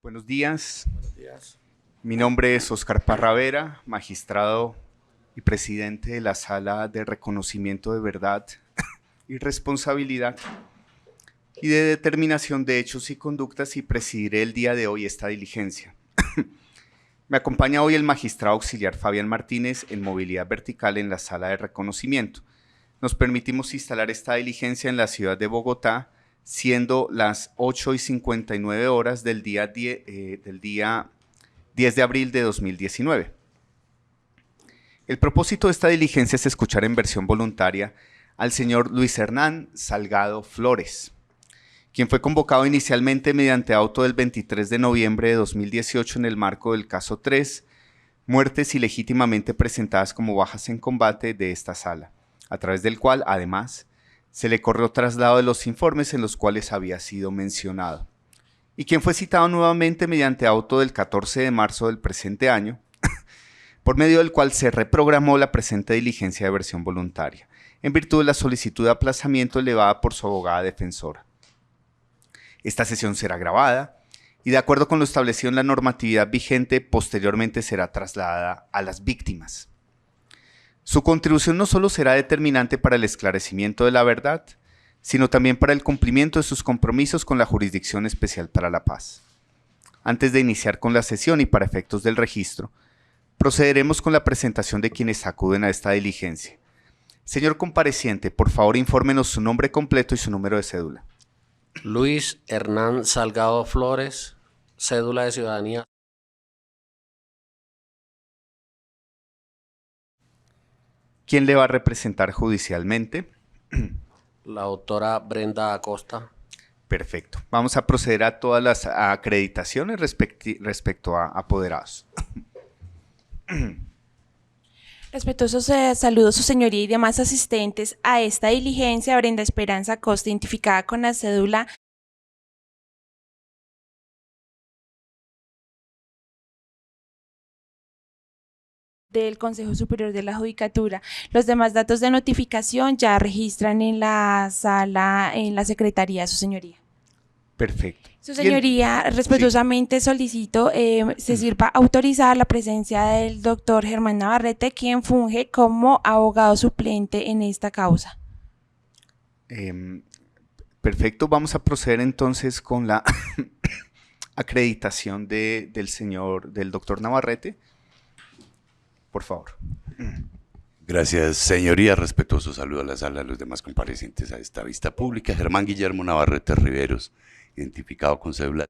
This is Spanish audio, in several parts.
Buenos días, Buenos días. mi nombre es Oscar Parravera, magistrado y presidente de la Sala de Reconocimiento de Verdad y Responsabilidad y de Determinación de Hechos y Conductas, y presidiré el día de hoy esta diligencia. Me acompaña hoy el magistrado auxiliar Fabián Martínez en movilidad vertical en la Sala de Reconocimiento. Nos permitimos instalar esta diligencia en la ciudad de Bogotá, siendo las 8:59 horas del día 10 de abril de 2019. El propósito de esta diligencia es escuchar en versión voluntaria al señor Luis Hernán Salgado Flores, quien fue convocado inicialmente mediante auto del 23 de noviembre de 2018 en el marco del caso 3, muertes ilegítimamente presentadas como bajas en combate de esta sala, a través del cual, además, se le corrió traslado de los informes en los cuales había sido mencionado, y quien fue citado nuevamente mediante auto del 14 de marzo del presente año, por medio del cual se reprogramó la presente diligencia de versión voluntaria, en virtud de la solicitud de aplazamiento elevada por su abogada defensora. Esta sesión será grabada y, de acuerdo con lo establecido en la normatividad vigente, posteriormente será trasladada a las víctimas. Su contribución no solo será determinante para el esclarecimiento de la verdad, sino también para el cumplimiento de sus compromisos con la Jurisdicción Especial para la Paz. Antes de iniciar con la sesión y para efectos del registro, procederemos con la presentación de quienes acuden a esta diligencia. Señor compareciente, por favor infórmenos su nombre completo y su número de cédula. Luis Hernán Salgado Flores, cédula de ciudadanía. ¿Quién le va a representar judicialmente? La doctora Brenda Acosta. Perfecto. Vamos a proceder a todas las acreditaciones respecto a apoderados. Respetuosos saludos, su señoría y demás asistentes a esta diligencia. Brenda Esperanza Acosta, identificada con la cédula del Consejo Superior de la Judicatura. Los demás datos de notificación ya registran en la sala, en la secretaría, su señoría. Perfecto. Su señoría, respetuosamente solicito se sirva autorizar la presencia del doctor Germán Navarrete, quien funge como abogado suplente en esta causa. Perfecto, vamos a proceder entonces con la acreditación del doctor Navarrete. Por favor. Gracias, señoría. Respetuoso saludo a la sala, a los demás comparecientes a esta vista pública. Germán Guillermo Navarrete Riveros, identificado con cédula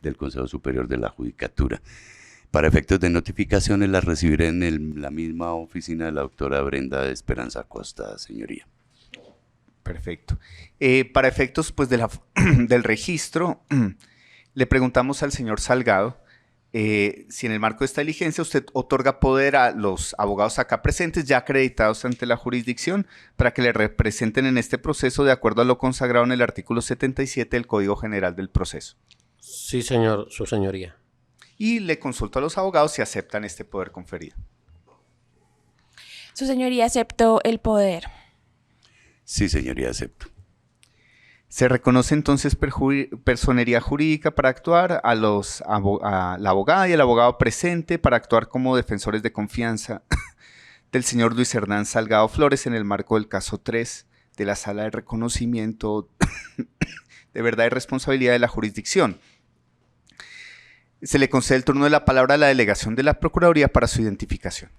del Consejo Superior de la Judicatura. Para efectos de notificaciones las recibiré en la misma oficina de la doctora Brenda Esperanza Acosta, señoría. Perfecto. Para efectos pues, del registro, le preguntamos al señor Salgado si en el marco de esta diligencia usted otorga poder a los abogados acá presentes ya acreditados ante la jurisdicción para que le representen en este proceso de acuerdo a lo consagrado en el artículo 77 del Código General del Proceso. Sí, señor, su señoría. Y le consulto a los abogados si aceptan este poder conferido. Su señoría, acepto el poder. Sí, señoría, acepto. Se reconoce entonces personería jurídica para actuar a la abogada y al abogado presente para actuar como defensores de confianza del señor Luis Hernán Salgado Flores en el marco del caso 3 de la Sala de Reconocimiento de Verdad y Responsabilidad de la Jurisdicción. Se le concede el turno de la palabra a la delegación de la Procuraduría para su identificación.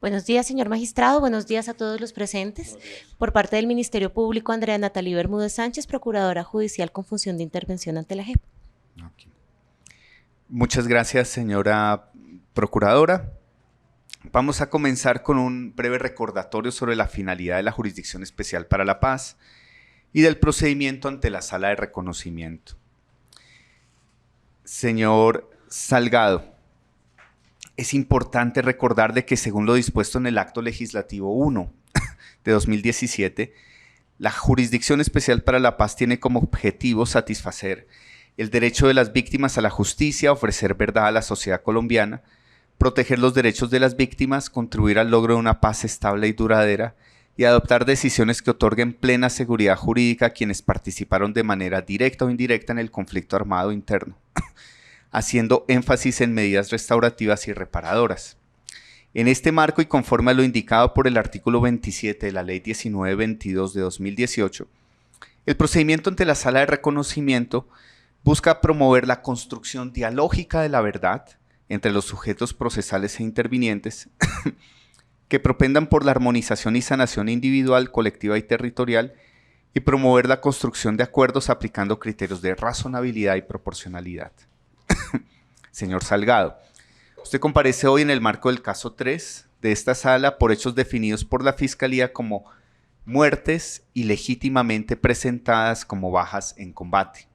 Buenos días, señor magistrado. Buenos días a todos los presentes. Por parte del Ministerio Público, Andrea Natalie Bermúdez Sánchez, Procuradora Judicial con función de intervención ante la JEP. Okay. Muchas gracias, señora Procuradora. Vamos a comenzar con un breve recordatorio sobre la finalidad de la Jurisdicción Especial para la Paz y del procedimiento ante la Sala de Reconocimiento. Señor Salgado, es importante recordar de que según lo dispuesto en el Acto Legislativo 1 de 2017, la Jurisdicción Especial para la Paz tiene como objetivo satisfacer el derecho de las víctimas a la justicia, ofrecer verdad a la sociedad colombiana, proteger los derechos de las víctimas, contribuir al logro de una paz estable y duradera y adoptar decisiones que otorguen plena seguridad jurídica a quienes participaron de manera directa o indirecta en el conflicto armado interno, haciendo énfasis en medidas restaurativas y reparadoras. En este marco y conforme a lo indicado por el artículo 27 de la Ley 1922 de 2018, el procedimiento ante la Sala de Reconocimiento busca promover la construcción dialógica de la verdad entre los sujetos procesales e intervinientes que propendan por la armonización y sanación individual, colectiva y territorial y promover la construcción de acuerdos aplicando criterios de razonabilidad y proporcionalidad. Señor Salgado, usted comparece hoy en el marco del caso 3 de esta sala por hechos definidos por la Fiscalía como muertes ilegítimamente presentadas como bajas en combate.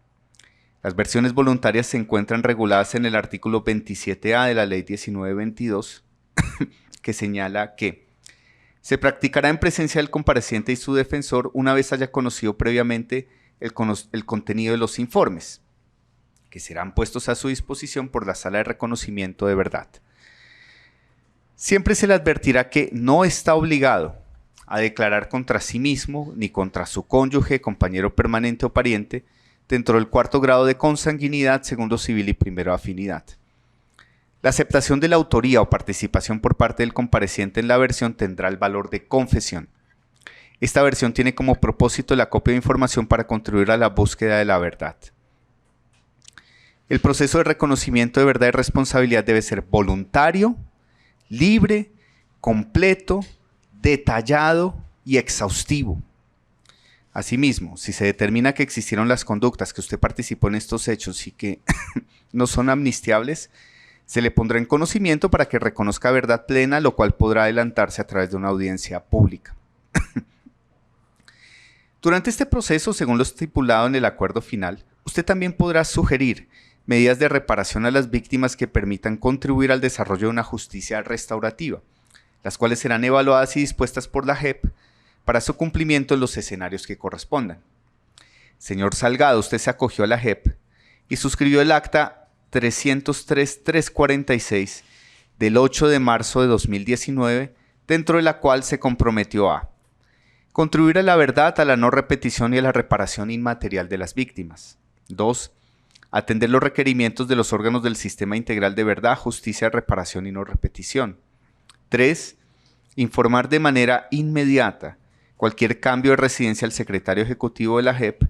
Las versiones voluntarias se encuentran reguladas en el artículo 27A de la Ley 1922, que señala que se practicará en presencia del compareciente y su defensor una vez haya conocido previamente el contenido de los informes, que serán puestos a su disposición por la Sala de Reconocimiento de Verdad. Siempre se le advertirá que no está obligado a declarar contra sí mismo ni contra su cónyuge, compañero permanente o pariente dentro del 4º grado de consanguinidad, 2º civil y 1º afinidad. La aceptación de la autoría o participación por parte del compareciente en la versión tendrá el valor de confesión. Esta versión tiene como propósito la copia de información para contribuir a la búsqueda de la verdad. El proceso de reconocimiento de verdad y responsabilidad debe ser voluntario, libre, completo, detallado y exhaustivo. Asimismo, si se determina que existieron las conductas que usted participó en estos hechos y que no son amnistiables, se le pondrá en conocimiento para que reconozca verdad plena, lo cual podrá adelantarse a través de una audiencia pública. Durante este proceso, según lo estipulado en el acuerdo final, usted también podrá sugerir medidas de reparación a las víctimas que permitan contribuir al desarrollo de una justicia restaurativa, las cuales serán evaluadas y dispuestas por la JEP para su cumplimiento en los escenarios que correspondan. Señor Salgado, usted se acogió a la JEP y suscribió el acta 303-346 del 8 de marzo de 2019, dentro de la cual se comprometió a contribuir a la verdad, a la no repetición y a la reparación inmaterial de las víctimas. 2. Atender los requerimientos de los órganos del Sistema Integral de Verdad, Justicia, Reparación y No Repetición. 3. Informar de manera inmediata cualquier cambio de residencia al secretario ejecutivo de la JEP.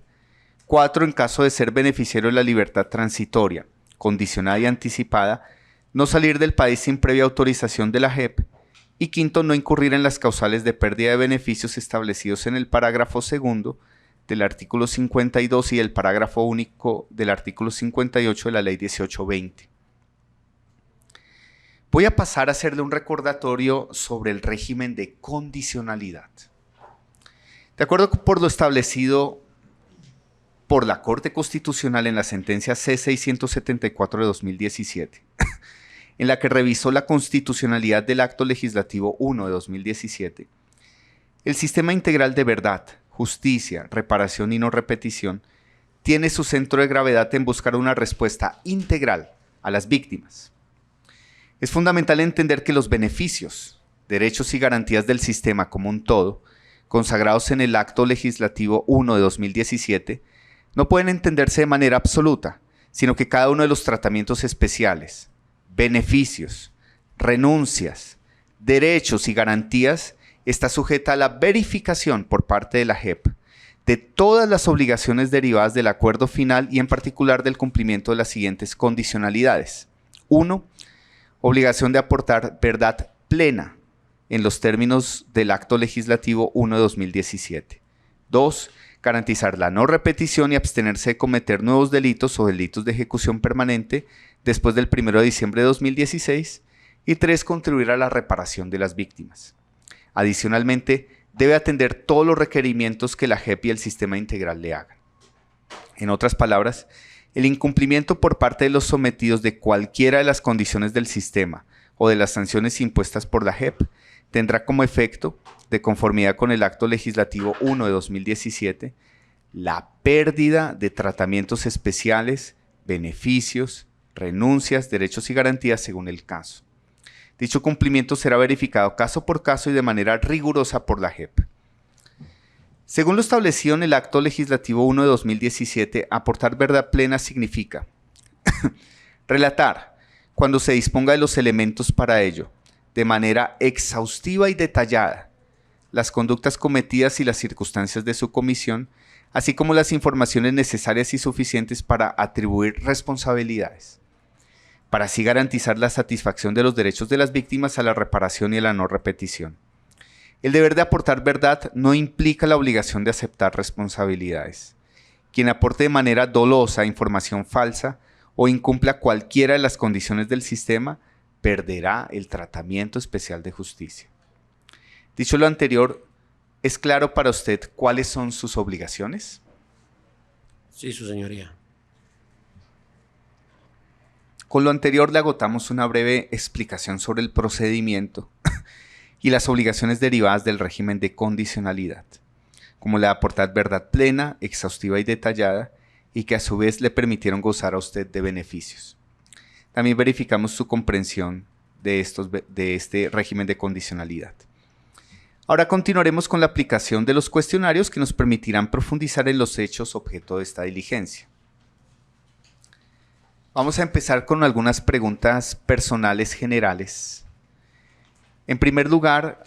4. En caso de ser beneficiario de la libertad transitoria, condicionada y anticipada, no salir del país sin previa autorización de la JEP. Y 5. No incurrir en las causales de pérdida de beneficios establecidos en el parágrafo 2 del artículo 52 y el parágrafo único del artículo 58 de la Ley 1820. Voy a pasar a hacerle un recordatorio sobre el régimen de condicionalidad. De acuerdo por lo establecido por la Corte Constitucional en la sentencia C-674 de 2017, en la que revisó la constitucionalidad del Acto Legislativo 1 de 2017, el Sistema Integral de Verdad, Justicia, Reparación y No Repetición tiene su centro de gravedad en buscar una respuesta integral a las víctimas. Es fundamental entender que los beneficios, derechos y garantías del sistema como un todo, consagrados en el Acto Legislativo 1 de 2017, no pueden entenderse de manera absoluta, sino que cada uno de los tratamientos especiales, beneficios, renuncias, derechos y garantías está sujeta a la verificación por parte de la JEP de todas las obligaciones derivadas del acuerdo final y en particular del cumplimiento de las siguientes condicionalidades. 1. Obligación de aportar verdad plena en los términos del Acto Legislativo 1 de 2017. 2. Garantizar la no repetición y abstenerse de cometer nuevos delitos o delitos de ejecución permanente después del 1 de diciembre de 2016. Y 3. Contribuir a la reparación de las víctimas. Adicionalmente, debe atender todos los requerimientos que la JEP y el sistema integral le hagan. En otras palabras, el incumplimiento por parte de los sometidos de cualquiera de las condiciones del sistema o de las sanciones impuestas por la JEP tendrá como efecto, de conformidad con el Acto Legislativo 1 de 2017, la pérdida de tratamientos especiales, beneficios, renuncias, derechos y garantías según el caso. Dicho cumplimiento será verificado caso por caso y de manera rigurosa por la JEP. Según lo establecido en el Acto Legislativo 1 de 2017, aportar verdad plena significa relatar, cuando se disponga de los elementos para ello, de manera exhaustiva y detallada, las conductas cometidas y las circunstancias de su comisión, así como las informaciones necesarias y suficientes para atribuir responsabilidades, para así garantizar la satisfacción de los derechos de las víctimas a la reparación y a la no repetición. El deber de aportar verdad no implica la obligación de aceptar responsabilidades. Quien aporte de manera dolosa información falsa o incumpla cualquiera de las condiciones del sistema, perderá el tratamiento especial de justicia. Dicho lo anterior, ¿es claro para usted cuáles son sus obligaciones? Sí, su señoría. Con lo anterior le agotamos una breve explicación sobre el procedimiento y las obligaciones derivadas del régimen de condicionalidad, como la de aportar verdad plena, exhaustiva y detallada, y que a su vez le permitieron gozar a usted de beneficios. También verificamos su comprensión de este régimen de condicionalidad. Ahora continuaremos con la aplicación de los cuestionarios que nos permitirán profundizar en los hechos objeto de esta diligencia. Vamos a empezar con algunas preguntas personales generales. En primer lugar,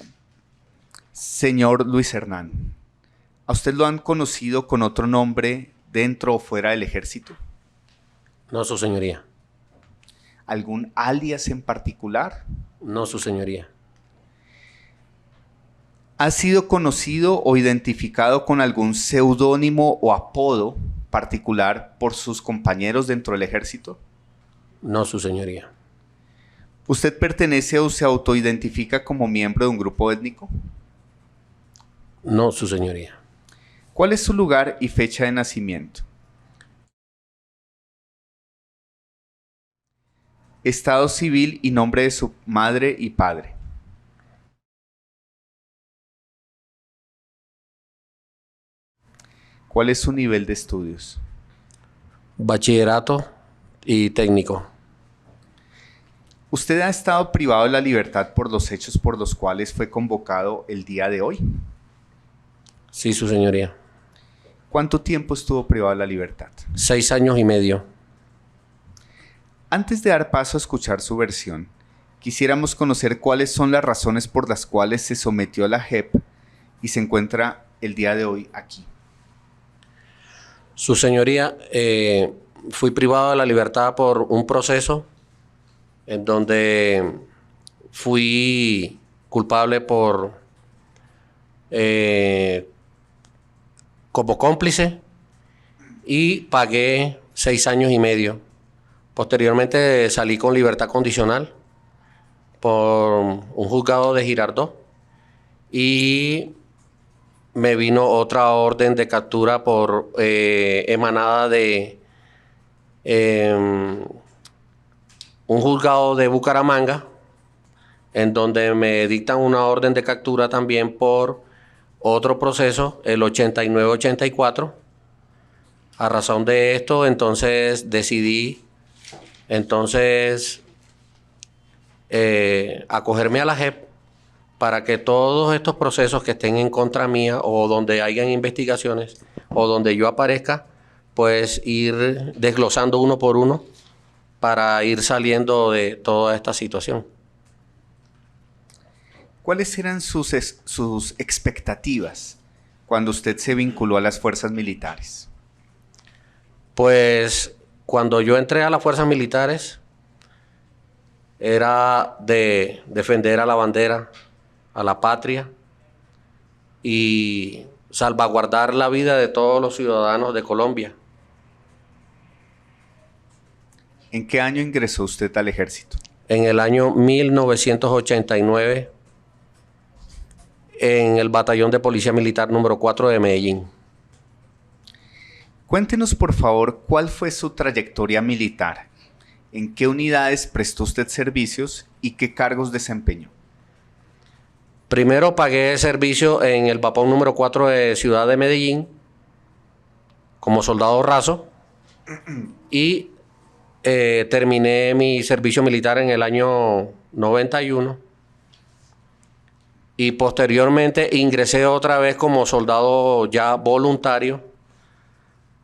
señor Luis Hernán, ¿a usted lo han conocido con otro nombre dentro o fuera del ejército? No, su señoría. ¿Algún alias en particular? No, su señoría. ¿Ha sido conocido o identificado con algún seudónimo o apodo particular por sus compañeros dentro del ejército? No, su señoría. ¿Usted pertenece o se autoidentifica como miembro de un grupo étnico? No, su señoría. ¿Cuál es su lugar y fecha de nacimiento? Estado civil y nombre de su madre y padre. ¿Cuál es su nivel de estudios? Bachillerato y técnico. ¿Usted ha estado privado de la libertad por los hechos por los cuales fue convocado el día de hoy? Sí, su señoría. ¿Cuánto tiempo estuvo privado de la libertad? 6 años y medio. Antes de dar paso a escuchar su versión, quisiéramos conocer cuáles son las razones por las cuales se sometió a la JEP y se encuentra el día de hoy aquí. Su señoría, fui privado de la libertad por un proceso en donde fui culpable por como cómplice y pagué 6 años y medio. Posteriormente salí con libertad condicional por un juzgado de Girardot y me vino otra orden de captura por emanada de un juzgado de Bucaramanga, en donde me dictan una orden de captura también por otro proceso, el 89-84. A razón de esto, entonces decidí acogerme a la JEP para que todos estos procesos que estén en contra mía o donde hayan investigaciones o donde yo aparezca, pues ir desglosando uno por uno para ir saliendo de toda esta situación. ¿Cuáles eran sus expectativas cuando usted se vinculó a las fuerzas militares? Pues cuando yo entré a las fuerzas militares era de defender a la bandera, a la patria y salvaguardar la vida de todos los ciudadanos de Colombia. ¿En qué año ingresó usted al ejército? En el año 1989 en el Batallón de Policía Militar número 4 de Medellín. Cuéntenos, por favor, cuál fue su trayectoria militar, en qué unidades prestó usted servicios y qué cargos desempeñó. Primero pagué servicio en el Vapón número 4 de Ciudad de Medellín como soldado raso y terminé mi servicio militar en el año 91 y posteriormente ingresé otra vez como soldado ya voluntario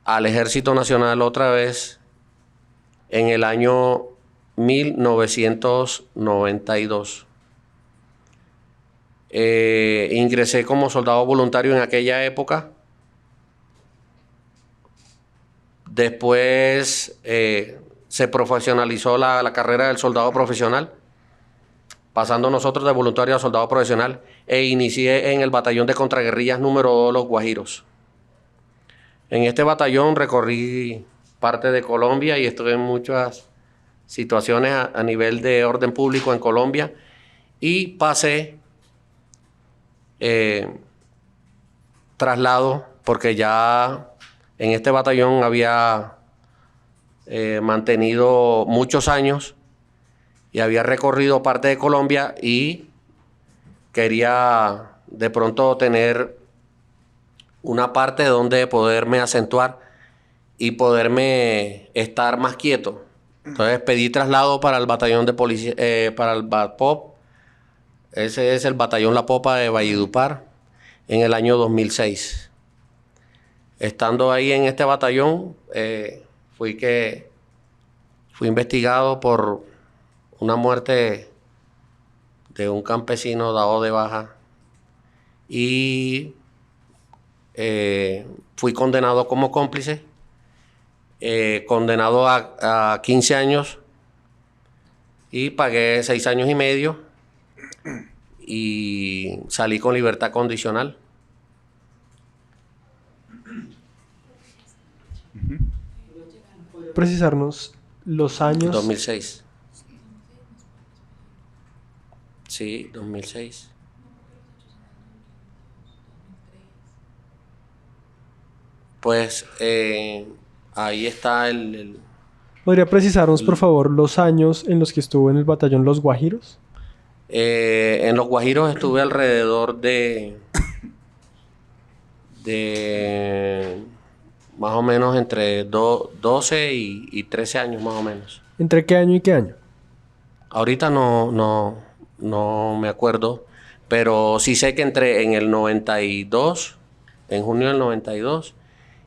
al Ejército Nacional otra vez en el año 1992. Ingresé como soldado voluntario en aquella época. Después se profesionalizó la carrera del soldado profesional, pasando nosotros de voluntario a soldado profesional, e inicié en el batallón de contraguerrillas número 2 Los Guajiros. En este batallón recorrí parte de Colombia y estuve en muchas situaciones a nivel de orden público en Colombia, y pasé traslado porque ya en este batallón había mantenido muchos años y había recorrido parte de Colombia y quería de pronto tener una parte donde poderme acentuar y poderme estar más quieto. Entonces pedí traslado para el batallón de policía, para el BATPOP. Ese es el batallón La Popa de Valledupar en el año 2006. Estando ahí en este batallón, fui investigado por una muerte de un campesino dado de baja y fui condenado como cómplice, condenado a 15 años y pagué 6 años y medio y salí con libertad condicional. ¿Puede precisarnos los años? 2006. Sí, 2006. Pues ahí está ¿Podría precisarnos, por favor, los años en los que estuvo en el batallón Los Guajiros? En Los Guajiros estuve alrededor de más o menos entre 12 y 13 años más o menos. ¿Entre qué año y qué año? Ahorita no me acuerdo, pero sí sé que entré en el 92, en junio del 92,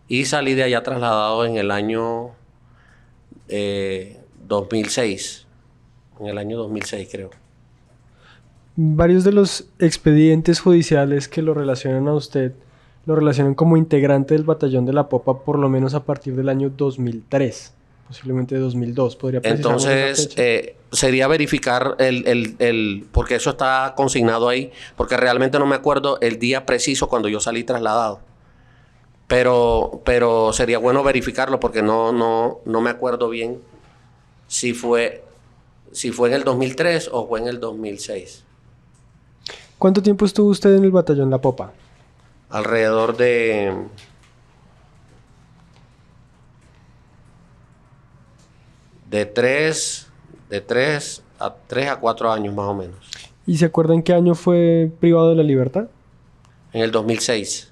y salí de allá trasladado en el año 2006, en el año 2006 creo. Varios de los expedientes judiciales que lo relacionan a usted lo relacionan como integrante del batallón de La Popa por lo menos a partir del año 2003, posiblemente 2002. ¿Podría precisarnos esa Entonces, fecha? sería verificar porque eso está consignado ahí, porque realmente no me acuerdo el día preciso cuando yo salí trasladado. Pero sería bueno verificarlo porque no me acuerdo bien si fue en el 2003 o fue en el 2006. ¿Cuánto tiempo estuvo usted en el batallón La Popa? Alrededor de 3 a 4 años más o menos. ¿Y se acuerda en qué año fue privado de la libertad? En el 2006.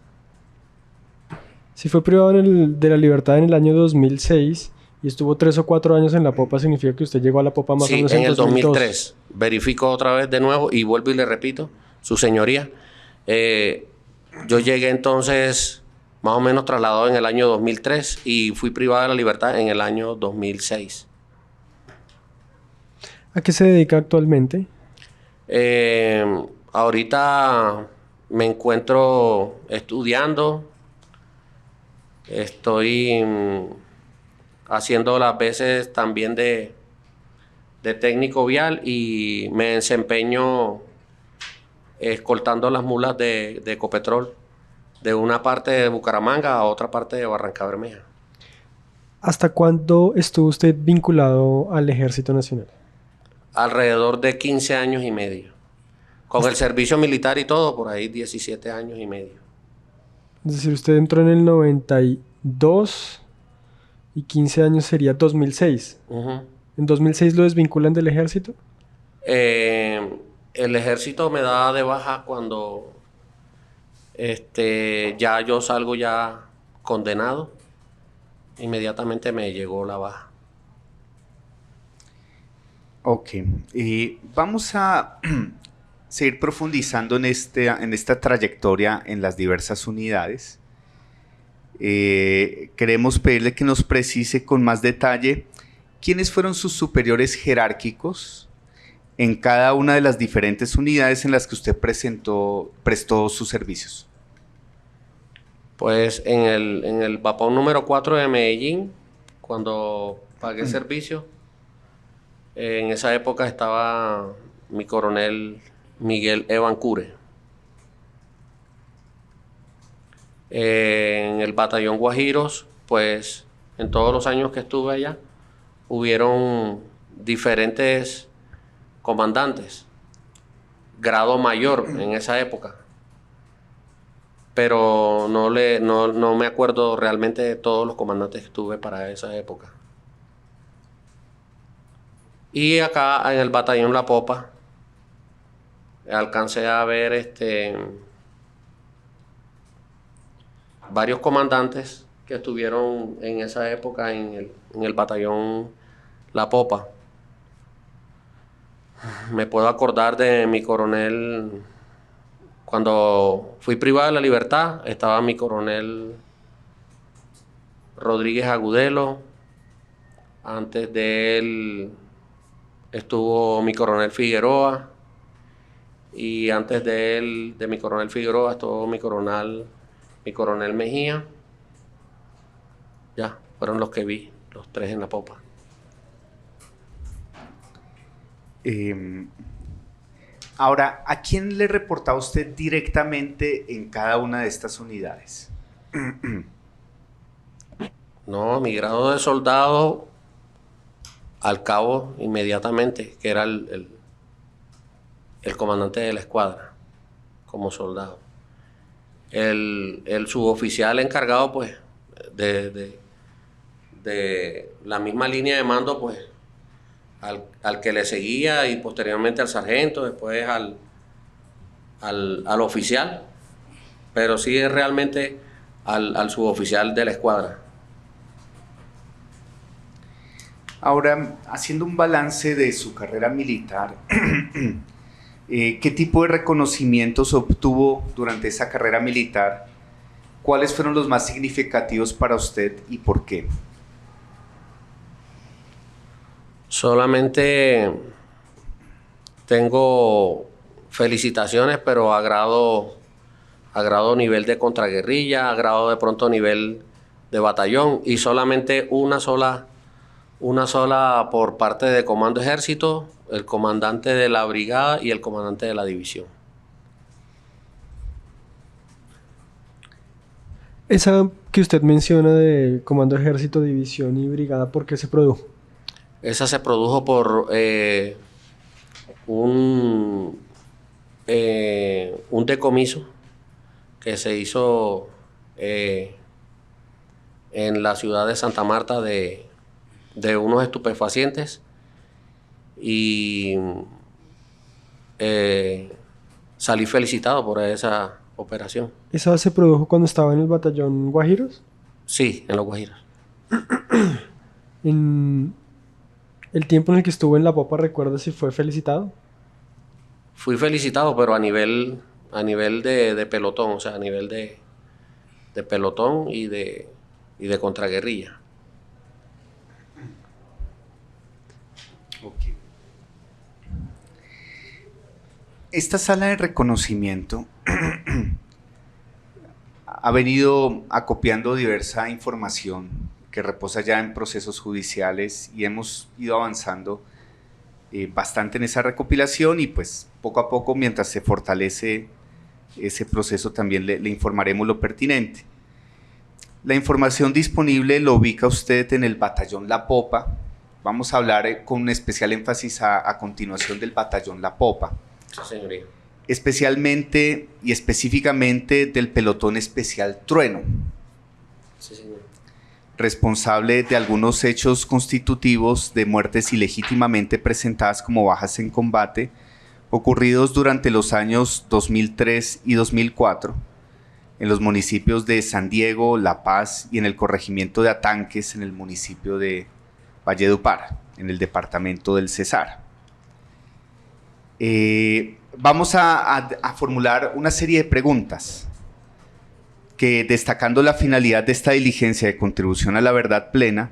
Si fue privado de la libertad en el año 2006 y estuvo 3 o 4 años en La Popa, significa que usted llegó a La Popa más o menos en el 2002. 2003. Verifico otra vez de nuevo y vuelvo y le repito, su señoría. Yo llegué entonces más o menos trasladado en el año 2003 y fui privado de la libertad en el año 2006. ¿A qué se dedica actualmente? Ahorita me encuentro estudiando. Estoy haciendo las veces también de técnico vial y me desempeño escoltando las mulas de Ecopetrol de una parte de Bucaramanga a otra parte de Barrancabermeja. ¿Hasta cuándo estuvo usted vinculado al Ejército Nacional? Alrededor de 15 años y medio. Con el servicio militar y todo, por ahí 17 años y medio. Es decir, usted entró en el 92 y 15 años sería 2006. Uh-huh. ¿En 2006 lo desvinculan del ejército? El ejército me da de baja cuando ya yo salgo ya condenado. Inmediatamente me llegó la baja. Ok, vamos a seguir profundizando en esta trayectoria en las diversas unidades. Queremos pedirle que nos precise con más detalle quiénes fueron sus superiores jerárquicos en cada una de las diferentes unidades en las que usted prestó sus servicios. Pues en el vapón número 4 de Medellín, cuando pagué servicio, en esa época estaba mi coronel Miguel Evan Cure. En el batallón Guajiros, pues en todos los años que estuve allá, hubieron diferentes comandantes, grado mayor en esa época, pero no me acuerdo realmente de todos los comandantes que tuve para esa época. Y acá en el batallón La Popa alcancé a ver varios comandantes que estuvieron en esa época en el batallón La Popa. Me puedo acordar de mi coronel, cuando fui privado de la libertad, estaba mi coronel Rodríguez Agudelo. Antes de él estuvo mi coronel Figueroa. Y antes de él, de mi coronel Figueroa, estuvo mi coronel Mejía. Ya, fueron los que vi, los tres en La Popa. Ahora, ¿a quién le reportaba usted directamente en cada una de estas unidades? No, mi grado de soldado al cabo inmediatamente, que era el comandante de la escuadra, como soldado. El suboficial encargado, pues, de la misma línea de mando, pues, al que le seguía, y posteriormente al sargento, después al oficial, pero sí es realmente al suboficial de la escuadra. Ahora, haciendo un balance de su carrera militar, ¿qué tipo de reconocimientos obtuvo durante esa carrera militar? ¿Cuáles fueron los más significativos para usted y por qué? Solamente tengo felicitaciones, pero a grado nivel de contraguerrilla, a grado de pronto nivel de batallón, y solamente una sola por parte de Comando Ejército, el comandante de la brigada y el comandante de la división. Esa que usted menciona de Comando Ejército, División y Brigada, ¿por qué se produjo? Esa se produjo por un decomiso que se hizo en la ciudad de Santa Marta de unos estupefacientes, y salí felicitado por esa operación. ¿Esa se produjo cuando estaba en el batallón Guajiros? Sí, en los Guajiros. En el tiempo en el que estuvo en La Popa, ¿recuerda si fue felicitado? Fui felicitado, pero a nivel de pelotón, o sea, a nivel de pelotón y de contraguerrilla. Okay. Esta sala de reconocimiento ha venido acopiando diversa información que reposa ya en procesos judiciales, y hemos ido avanzando bastante en esa recopilación, y pues poco a poco, mientras se fortalece ese proceso, también le informaremos lo pertinente. La información disponible lo ubica usted en el batallón La Popa. Vamos a hablar con un especial énfasis a continuación del batallón La Popa. Sí, señoría. Especialmente y específicamente del pelotón especial Trueno. Sí, señor. Responsable de algunos hechos constitutivos de muertes ilegítimamente presentadas como bajas en combate, ocurridos durante los años 2003 y 2004, en los municipios de San Diego, La Paz y en el corregimiento de Atanques, en el municipio de Valledupar, en el departamento del Cesar. vamos a formular una serie de preguntas que, destacando la finalidad de esta diligencia de contribución a la verdad plena,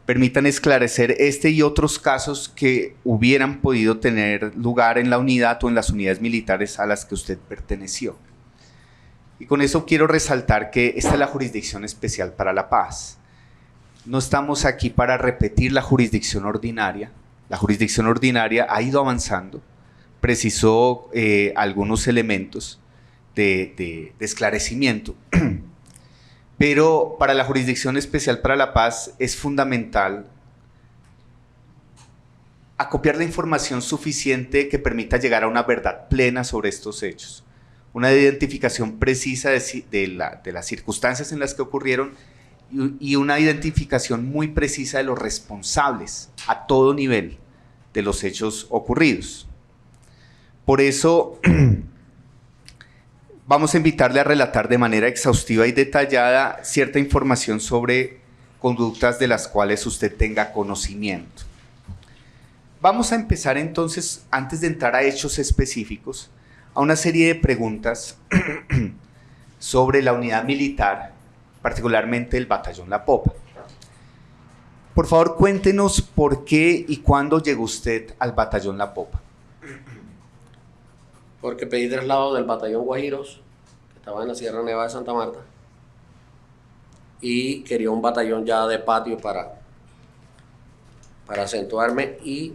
permitan esclarecer este y otros casos que hubieran podido tener lugar en la unidad o en las unidades militares a las que usted perteneció. Y con eso quiero resaltar que esta es la Jurisdicción Especial para la Paz. No estamos aquí para repetir la jurisdicción ordinaria. La jurisdicción ordinaria ha ido avanzando, precisó algunos elementos de esclarecimiento. Pero para la Jurisdicción Especial para la Paz es fundamental acopiar la información suficiente que permita llegar a una verdad plena sobre estos hechos, una identificación precisa de las circunstancias en las que ocurrieron y una identificación muy precisa de los responsables a todo nivel de los hechos ocurridos. Por eso vamos a invitarle a relatar de manera exhaustiva y detallada cierta información sobre conductas de las cuales usted tenga conocimiento. Vamos a empezar entonces, antes de entrar a hechos específicos, a una serie de preguntas sobre la unidad militar, particularmente el Batallón La Popa. Por favor, cuéntenos por qué y cuándo llegó usted al Batallón La Popa. Porque pedí traslado del Batallón Guajiros, que estaba en la Sierra Nevada de Santa Marta, y quería un batallón ya de patio para acentuarme, y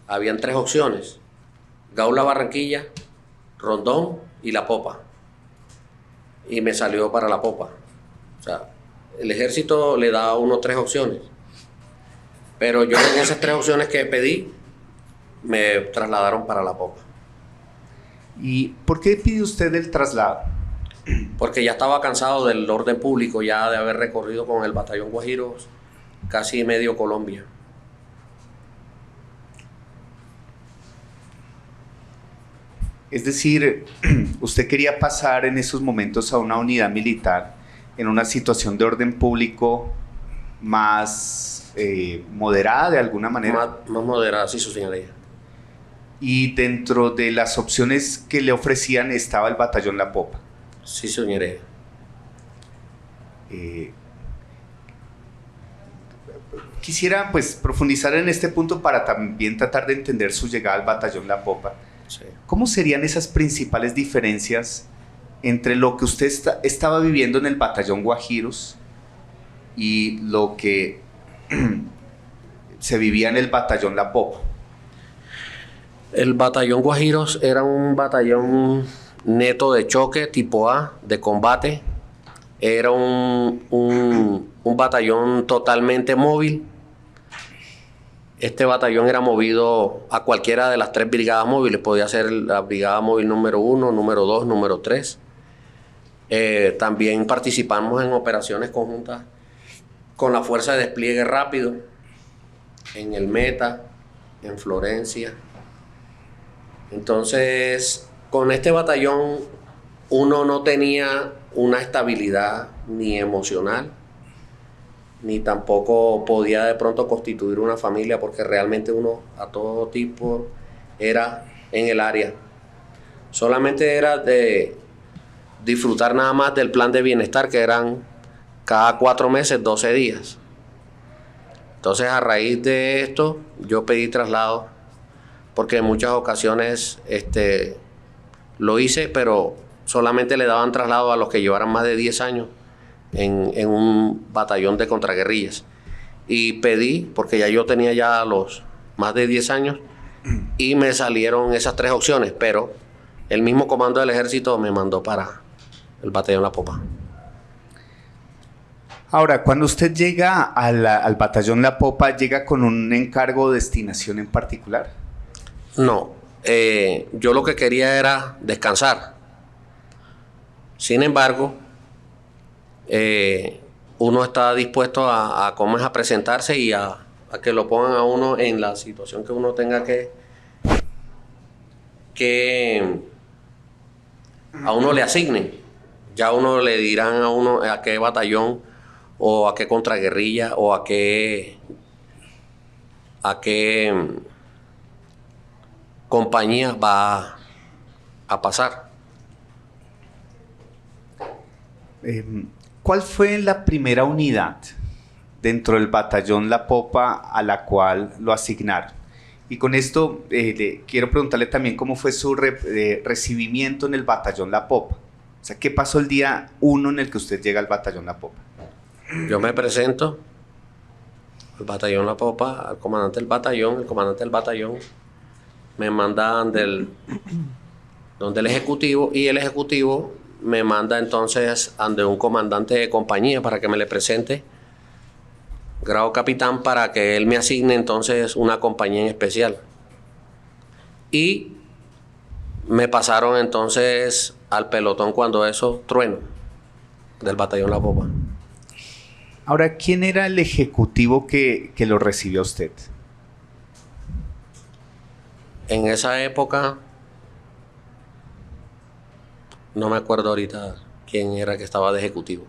habían 3 opciones: Gaula Barranquilla, Rondón y La Popa. Y me salió para La Popa. O sea, el ejército le da a uno 3 opciones, pero yo en esas 3 opciones que pedí me trasladaron para La Popa. ¿Y por qué pide usted el traslado? Porque ya estaba cansado del orden público, ya de haber recorrido con el Batallón Guajiros casi medio Colombia. Es decir, usted quería pasar en esos momentos a una unidad militar en una situación de orden público más moderada de alguna manera. Más moderada, sí, su señoría. Y dentro de las opciones que le ofrecían estaba el Batallón La Popa. Sí, señoría. Quisiera pues profundizar en este punto para también tratar de entender su llegada al Batallón La Popa. Sí. ¿Cómo serían esas principales diferencias entre lo que usted estaba viviendo en el Batallón Guajiros y lo que se vivía en el Batallón La Popa? El Batallón Guajiros era un batallón neto de choque, tipo A, de combate. Era un batallón totalmente móvil. Este batallón era movido a cualquiera de las 3 brigadas móviles. Podía ser la brigada móvil número 1, número 2, número 3. También participamos en operaciones conjuntas con la Fuerza de Despliegue Rápido, en el Meta, en Florencia. Entonces, con este batallón uno no tenía una estabilidad ni emocional, ni tampoco podía de pronto constituir una familia, porque realmente uno a todo tipo era en el área. Solamente era de disfrutar nada más del plan de bienestar, que eran cada 4 meses, 12 días. Entonces, a raíz de esto, yo pedí traslado, porque en muchas ocasiones lo hice, pero solamente le daban traslado a los que llevaran más de 10 años en un batallón de contraguerrillas. Y pedí, porque ya yo tenía ya los más de 10 años, y me salieron esas 3 opciones, pero el mismo comando del ejército me mandó para el Batallón La Popa. Ahora, cuando usted llega al Batallón La Popa, ¿llega con un encargo o destinación en particular? No, yo lo que quería era descansar. Sin embargo, uno está dispuesto a presentarse y a que lo pongan a uno en la situación que uno tenga que a uno le asignen. Ya uno le dirán a uno a qué batallón o a qué contraguerrilla o a qué compañía va a pasar. ¿Cuál fue la primera unidad dentro del batallón La Popa a la cual lo asignaron? Y con esto quiero preguntarle también cómo fue su recibimiento en el batallón La Popa. O sea, ¿qué pasó el día 1 en el que usted llega al batallón La Popa? Yo me presento al batallón La Popa, al comandante del batallón. El comandante del batallón me manda donde el ejecutivo, y el ejecutivo me manda entonces ante un comandante de compañía para que me le presente, grado capitán, para que él me asigne entonces una compañía en especial. Y me pasaron entonces al pelotón cuando eso trueno del batallón La Popa. Ahora, ¿quién era el ejecutivo que lo recibió a usted? En esa época, no me acuerdo ahorita quién era que estaba de ejecutivo.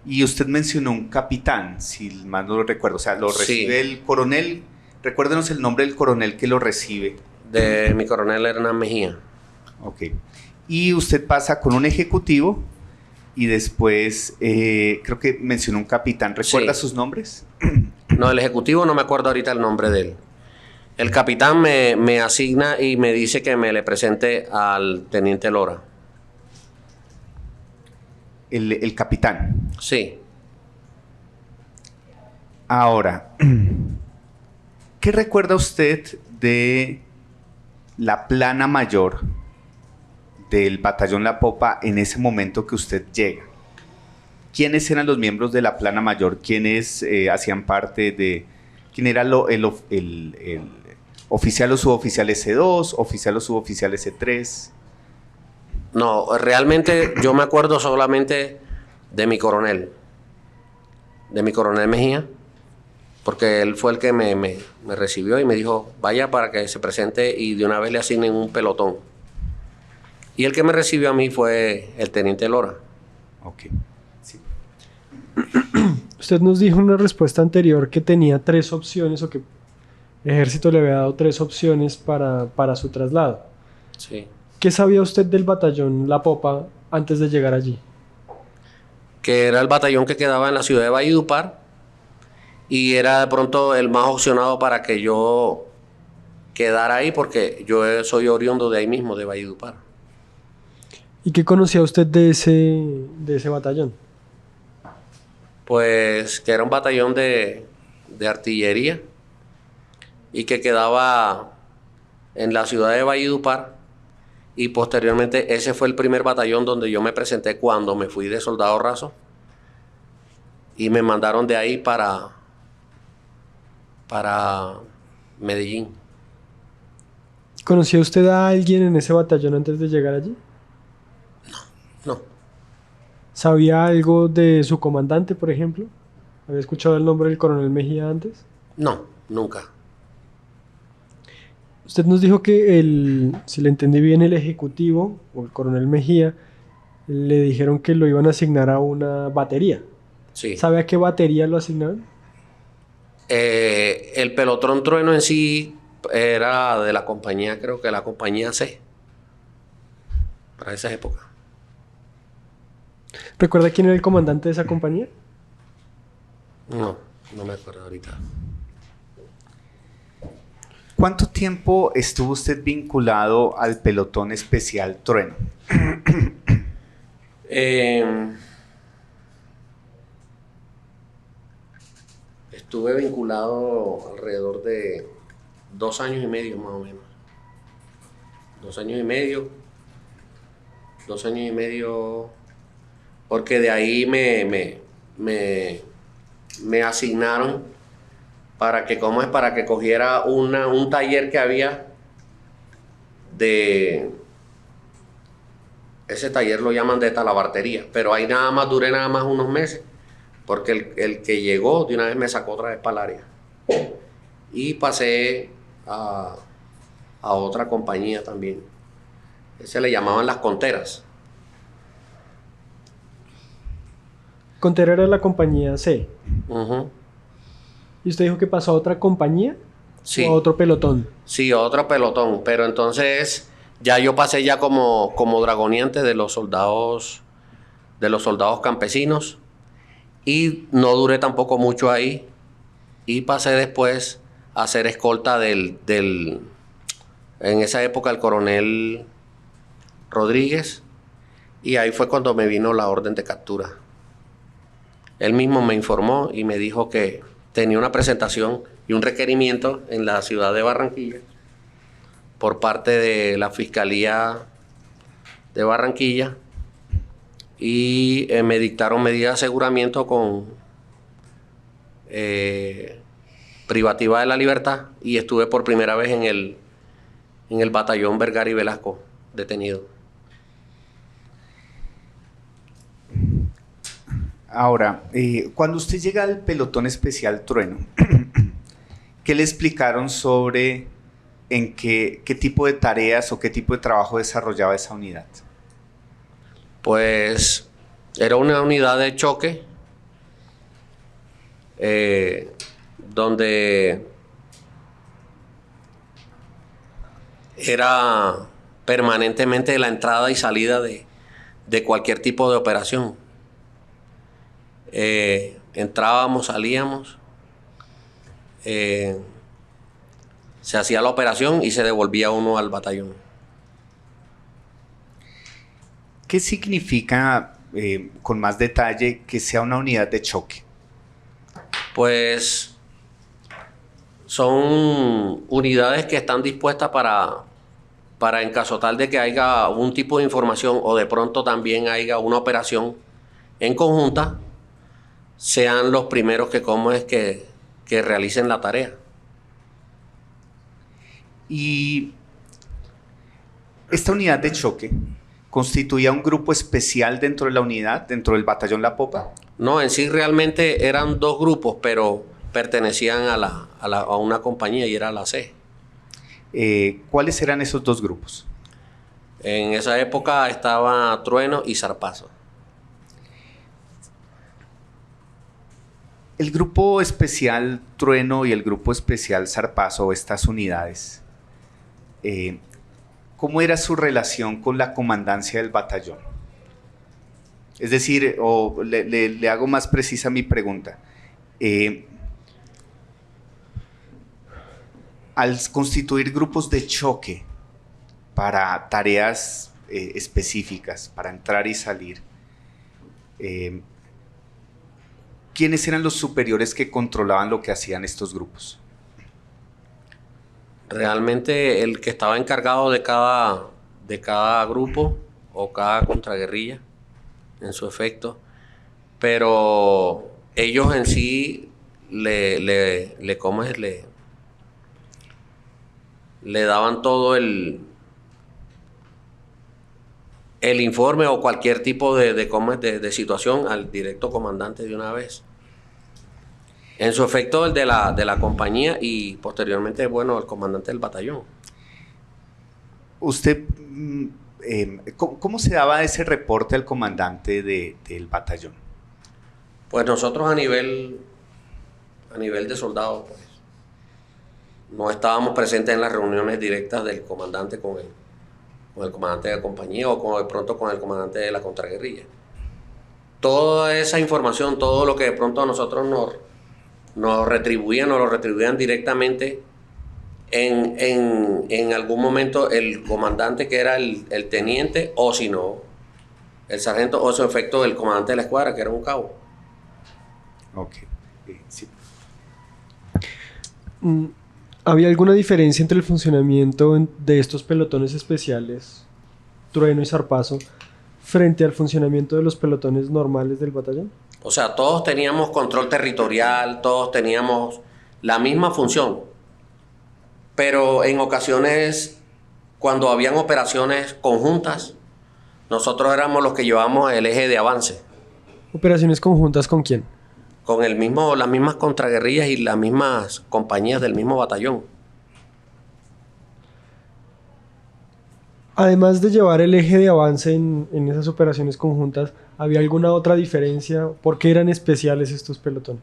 Y usted mencionó un capitán, si mal no lo recuerdo. O sea, lo recibe Sí. el coronel. Recuérdenos el nombre del coronel que lo recibe. De mi coronel Hernán Mejía. Ok. Y usted pasa con un ejecutivo y después creo que mencionó un capitán. ¿Recuerda Sí. sus nombres? No, el ejecutivo no me acuerdo ahorita el nombre de él. El capitán me asigna y me dice que me le presente al teniente Lora. El capitán. Sí. Ahora, ¿qué recuerda usted de la plana mayor del batallón La Popa en ese momento que usted llega? ¿Quiénes eran los miembros de la plana mayor? ¿Quiénes hacían parte de... ¿Quién era el oficial o suboficial S2, oficial o suboficial S3? No, realmente yo me acuerdo solamente de mi coronel Mejía, porque él fue el que me recibió y me dijo, vaya para que se presente y de una vez le asignen un pelotón. Y el que me recibió a mí fue el teniente Lora. Ok. Sí. Usted nos dijo en una respuesta anterior que tenía 3 opciones o que el ejército le había dado 3 opciones para su traslado. Sí. ¿Qué sabía usted del batallón La Popa antes de llegar allí? Que era el batallón que quedaba en la ciudad de Valledupar y era de pronto el más opcionado para que yo quedara ahí porque yo soy oriundo de ahí mismo, de Valledupar. ¿Y qué conocía usted de ese batallón? Pues que era un batallón de artillería y que quedaba en la ciudad de Valledupar, y posteriormente ese fue el primer batallón donde yo me presenté cuando me fui de soldado raso y me mandaron de ahí para Medellín. ¿Conocía usted a alguien en ese batallón antes de llegar allí? No, ¿Sabía algo de su comandante, por ejemplo? ¿Había escuchado el nombre del coronel Mejía antes? no, nunca. Usted nos dijo que si le entendí bien, el ejecutivo o el coronel Mejía le dijeron que lo iban a asignar a una batería. Sí. ¿Sabe a qué batería lo asignaron? El pelotón trueno en sí era de la compañía, creo que la compañía C, para esa época. ¿Recuerda quién era el comandante de esa compañía? No, no me acuerdo ahorita. ¿Cuánto tiempo estuvo usted vinculado al pelotón especial Trueno? Estuve vinculado alrededor de 2 años y medio más o menos. 2 años y medio. 2 años y medio. Porque de ahí me asignaron para que cogiera un taller que había de... Ese taller lo llaman de talabartería, pero ahí duré nada más unos meses, porque el que llegó de una vez me sacó otra vez para el área. Y pasé a otra compañía también. Ese le llamaban Las Conteras. Contera era la compañía C. Ujú. ¿Y usted dijo que pasó a otra compañía? Sí. ¿O a otro pelotón? Sí, otro pelotón, pero entonces ya yo pasé ya como dragoniante de los soldados campesinos y no duré tampoco mucho ahí y pasé después a ser escolta en esa época el coronel Rodríguez, y ahí fue cuando me vino la orden de captura. Él mismo me informó y me dijo que tenía una presentación y un requerimiento en la ciudad de Barranquilla por parte de la Fiscalía de Barranquilla y me dictaron medidas de aseguramiento con privativa de la libertad y estuve por primera vez en el batallón Vergara y Velasco detenido. Ahora, cuando usted llega al pelotón especial Trueno, ¿qué le explicaron sobre en qué tipo de tareas o qué tipo de trabajo desarrollaba esa unidad? Pues era una unidad de choque donde era permanentemente la entrada y salida de cualquier tipo de operación. Entrábamos, salíamos, se hacía la operación y se devolvía uno al batallón. ¿Qué significa, con más detalle, que sea una unidad de choque? Pues son unidades que están dispuestas para en caso tal de que haya un tipo de información o de pronto también haya una operación en conjunta, sean los primeros que realicen la tarea. Y esta unidad de choque constituía un grupo especial dentro de la unidad, dentro del batallón La Popa. No, en sí realmente eran dos grupos, pero pertenecían a una compañía y era la C. ¿Cuáles eran esos dos grupos? En esa época estaba Trueno y Zarpazo. El grupo especial Trueno y el grupo especial Zarpazo, estas unidades, ¿cómo era su relación con la comandancia del batallón? Es decir, le hago más precisa mi pregunta. Al constituir grupos de choque para tareas específicas, para entrar y salir, ¿quiénes eran los superiores que controlaban lo que hacían estos grupos? Realmente el que estaba encargado de cada grupo o cada contraguerrilla en su efecto, pero ellos en sí le daban todo el informe o cualquier tipo de situación al directo comandante de una vez. En su efecto, el de la compañía y posteriormente, bueno, el comandante del batallón. ¿Usted cómo se daba ese reporte al comandante del batallón? Pues nosotros a nivel de soldados, pues, no estábamos presentes en las reuniones directas del comandante con el comandante de la compañía o de pronto con el comandante de la contraguerrilla. Toda esa información, todo lo que de pronto a nosotros nos lo retribuían directamente. En algún momento el comandante, que era el teniente, o si no, el sargento, o su efecto el comandante de la escuadra, que era un cabo. Ok, sí. ¿Había alguna diferencia entre el funcionamiento de estos pelotones especiales, Trueno y Zarpazo, frente al funcionamiento de los pelotones normales del batallón? O sea, todos teníamos control territorial, todos teníamos la misma función, pero en ocasiones, cuando habían operaciones conjuntas, nosotros éramos los que llevábamos el eje de avance. ¿Operaciones conjuntas con quién? Con las mismas contraguerrillas y las mismas compañías del mismo batallón. Además de llevar el eje de avance en esas operaciones conjuntas, ¿había alguna otra diferencia? ¿Por qué eran especiales estos pelotones?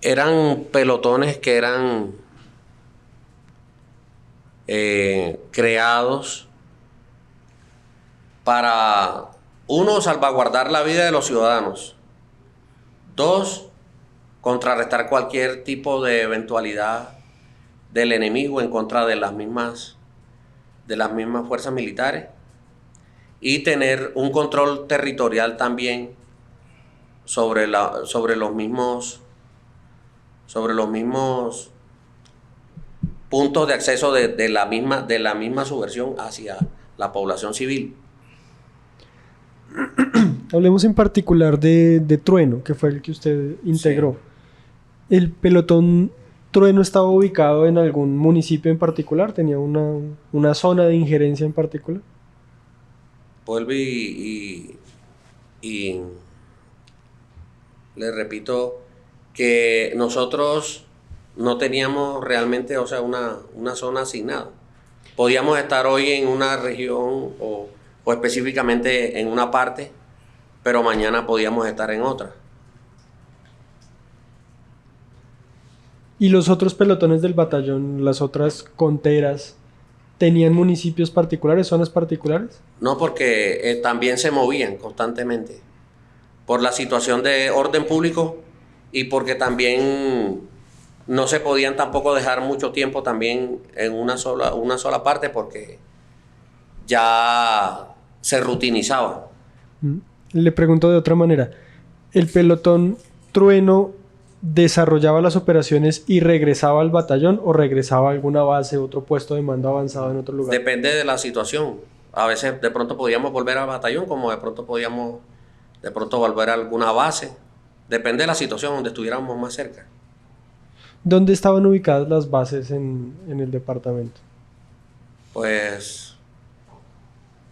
Eran pelotones que eran creados para, uno, salvaguardar la vida de los ciudadanos. Dos, contrarrestar cualquier tipo de eventualidad del enemigo en contra de las mismas fuerzas militares, y tener un control territorial también sobre los mismos puntos de acceso de la misma subversión hacia la población civil. Hablemos en particular de Trueno, que fue el que usted integró. Sí. ¿El pelotón Trueno estaba ubicado en algún municipio en particular? ¿Tenía una zona de injerencia en particular? Vuelvo y le repito que nosotros no teníamos realmente, o sea, una zona asignada. Podíamos estar hoy en una región o específicamente en una parte, pero mañana podíamos estar en otra. ¿Y los otros pelotones del batallón, las otras conteras, tenían municipios particulares, zonas particulares? No, porque también se movían constantemente por la situación de orden público y porque también no se podían tampoco dejar mucho tiempo también en una sola parte, porque ya se rutinizaba. Le pregunto de otra manera, ¿el pelotón Trueno desarrollaba las operaciones y regresaba al batallón o regresaba a alguna base, otro puesto de mando avanzado en otro lugar? Depende de la situación. A veces de pronto podíamos volver al batallón, como de pronto podíamos volver a alguna base. Depende de la situación donde estuviéramos más cerca. ¿Dónde estaban ubicadas las bases en el departamento? Pues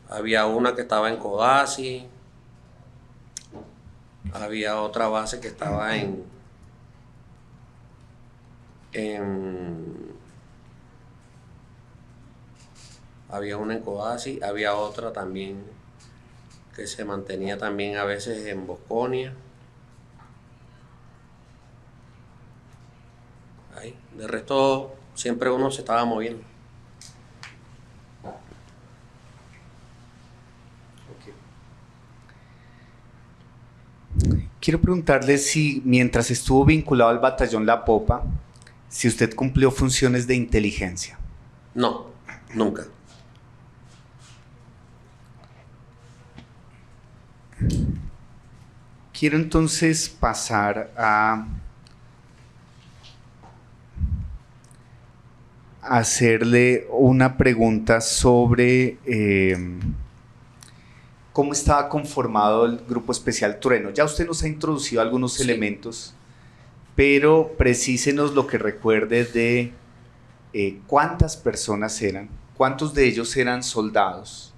había una que estaba en Codazzi, había otra base que estaba había una en Codazzi, había otra también que se mantenía también a veces en Bosconia. Ahí. De resto, siempre uno se estaba moviendo. Quiero preguntarle si mientras estuvo vinculado al batallón La Popa, si usted cumplió funciones de inteligencia. No, nunca. Quiero entonces pasar a hacerle una pregunta sobre cómo estaba conformado el Grupo Especial Trueno. Ya usted nos ha introducido algunos elementos, pero precísenos lo que recuerde de cuántas personas eran, cuántos de ellos eran soldados,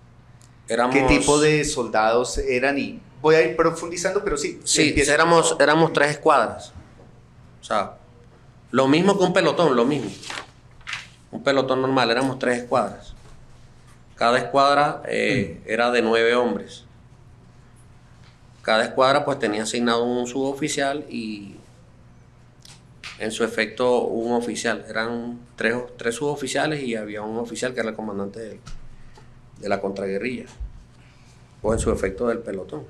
qué tipo de soldados eran, y voy a ir profundizando, pero sí. Sí, éramos 3 escuadras. O sea, lo mismo que un pelotón, lo mismo. Un pelotón normal, éramos 3 escuadras. Cada escuadra era de 9 hombres. Cada escuadra pues tenía asignado un suboficial y en su efecto un oficial. Eran 3 suboficiales y había un oficial que era el comandante de la contraguerrilla, o en su efecto del pelotón.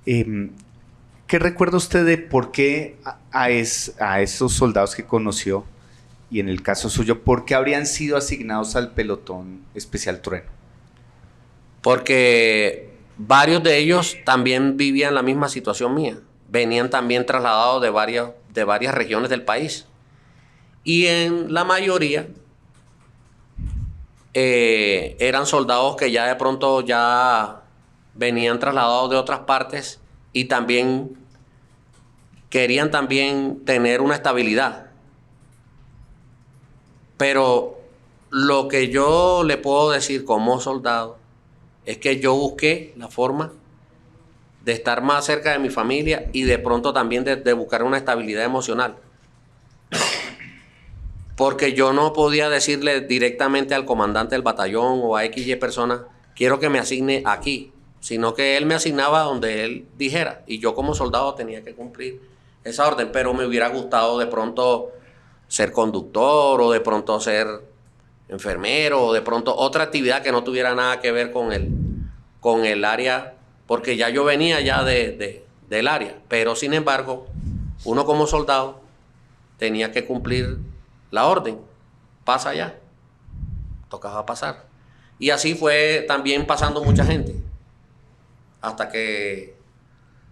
¿Qué recuerda usted de por qué a esos soldados que conoció, y en el caso suyo, por qué habrían sido asignados al pelotón Especial Trueno? Porque varios de ellos también vivían la misma situación mía. Venían también trasladados de varias regiones del país. Y en la mayoría eran soldados que ya de pronto ya venían trasladados de otras partes y también querían también tener una estabilidad. Pero lo que yo le puedo decir como soldado es que yo busqué la forma de estar más cerca de mi familia y de pronto también de buscar una estabilidad emocional. Porque yo no podía decirle directamente al comandante del batallón o a XY persona, quiero que me asigne aquí. sino que él me asignaba donde él dijera, y yo como soldado tenía que cumplir esa orden, pero me hubiera gustado de pronto ser conductor, o de pronto ser enfermero, o de pronto otra actividad que no tuviera nada que ver con el área, porque ya yo venía ya del área, pero sin embargo, uno como soldado tenía que cumplir la orden, pasa allá, tocaba pasar. Y así fue también pasando mucha gente, hasta que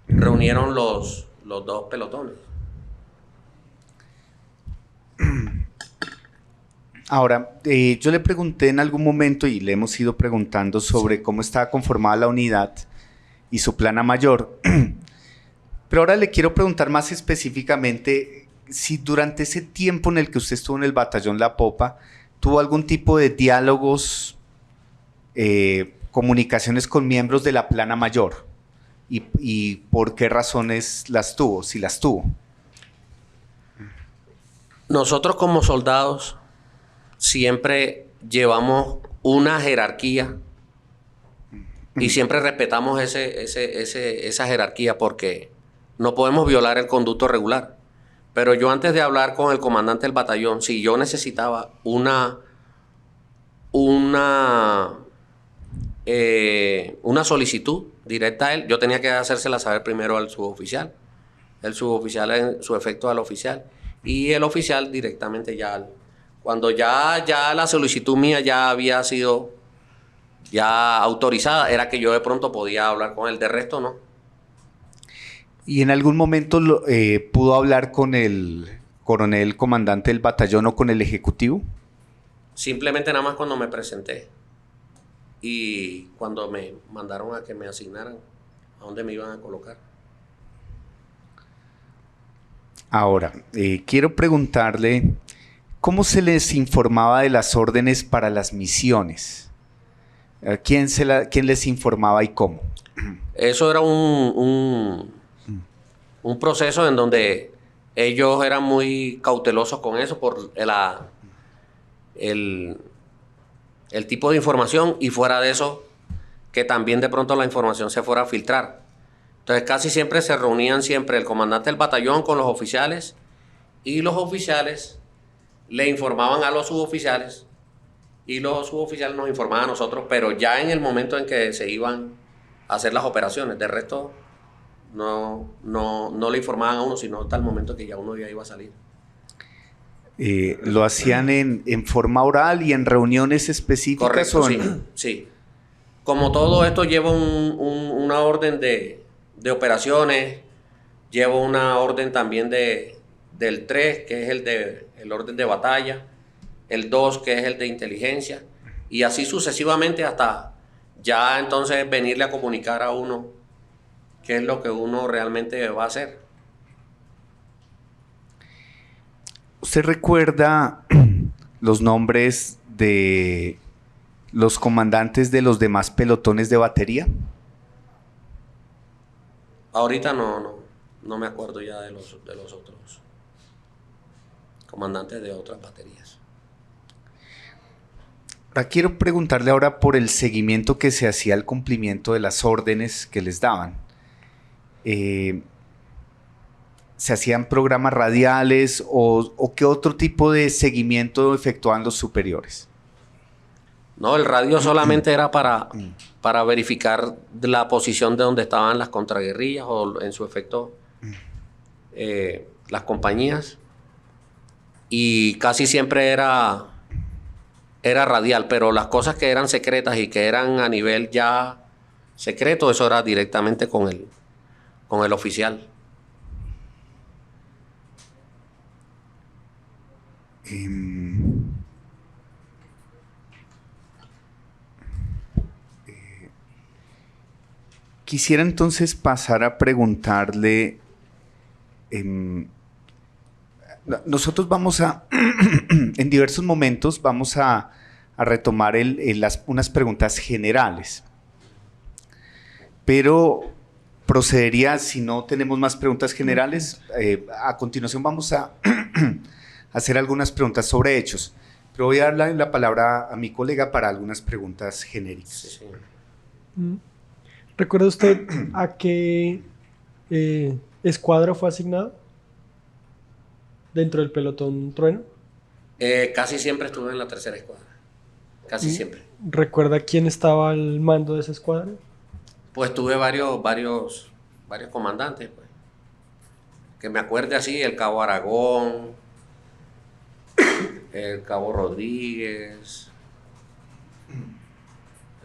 reunieron los dos pelotones. Ahora, yo le pregunté en algún momento y le hemos ido preguntando sobre cómo estaba conformada la unidad y su plana mayor, pero ahora le quiero preguntar más específicamente si durante ese tiempo en el que usted estuvo en el batallón La Popa, tuvo algún tipo de diálogos, comunicaciones con miembros de la plana mayor y por qué razones las tuvo, si las tuvo. Nosotros como soldados siempre llevamos una jerarquía y siempre respetamos esa jerarquía porque no podemos violar el conducto regular. Pero yo antes de hablar con el comandante del batallón, si yo necesitaba una solicitud directa a él, yo tenía que hacérsela saber primero al suboficial. El suboficial en su efecto al oficial. Y el oficial directamente ya cuando ya la solicitud mía ya había sido ya autorizada, era que yo de pronto podía hablar con él, de resto no. ¿Y en algún momento pudo hablar con el coronel comandante del batallón o con el ejecutivo? Simplemente nada más cuando me presenté y cuando me mandaron a que me asignaran a dónde me iban a colocar. Ahora, quiero preguntarle, ¿cómo se les informaba de las órdenes para las misiones? ¿Quién les informaba y cómo? Eso era un proceso en donde ellos eran muy cautelosos con eso por el tipo de información, y fuera de eso, que también de pronto la información se fuera a filtrar. Entonces casi siempre se reunían siempre el comandante del batallón con los oficiales, y los oficiales le informaban a los suboficiales, y los suboficiales nos informaban a nosotros, pero ya en el momento en que se iban a hacer las operaciones. De resto no le informaban a uno, sino hasta el momento que ya uno ya iba a salir. ¿Lo hacían en forma oral y en reuniones específicas? Correcto, sí. Como todo esto lleva una orden de operaciones, lleva una orden también del 3, que es el orden de batalla, el 2, que es el de inteligencia, y así sucesivamente hasta ya entonces venirle a comunicar a uno qué es lo que uno realmente va a hacer. ¿Usted recuerda los nombres de los comandantes de los demás pelotones de batería? Ahorita no me acuerdo ya de los otros comandantes de otras baterías. Ahora quiero preguntarle ahora por el seguimiento que se hacía al cumplimiento de las órdenes que les daban. ¿Se hacían programas radiales o qué otro tipo de seguimiento efectuaban los superiores? No, el radio solamente era para verificar la posición de donde estaban las contraguerrillas o en su efecto las compañías, y casi siempre era radial, pero las cosas que eran secretas y que eran a nivel ya secreto, eso era directamente con el oficial. Quisiera entonces pasar a preguntarle, nosotros vamos a, en diversos momentos vamos a retomar unas preguntas generales, pero procedería, si no tenemos más preguntas generales, a continuación vamos a hacer algunas preguntas sobre hechos, pero voy a darle la palabra a mi colega para algunas preguntas genéricas. Sí. ¿Recuerda usted a qué escuadra fue asignado dentro del pelotón Trueno? Casi siempre estuve en la tercera escuadra. Casi siempre. ¿Recuerda quién estaba al mando de esa escuadra? Pues tuve varios comandantes, pues. Que me acuerde así, el cabo Aragón, el cabo Rodríguez,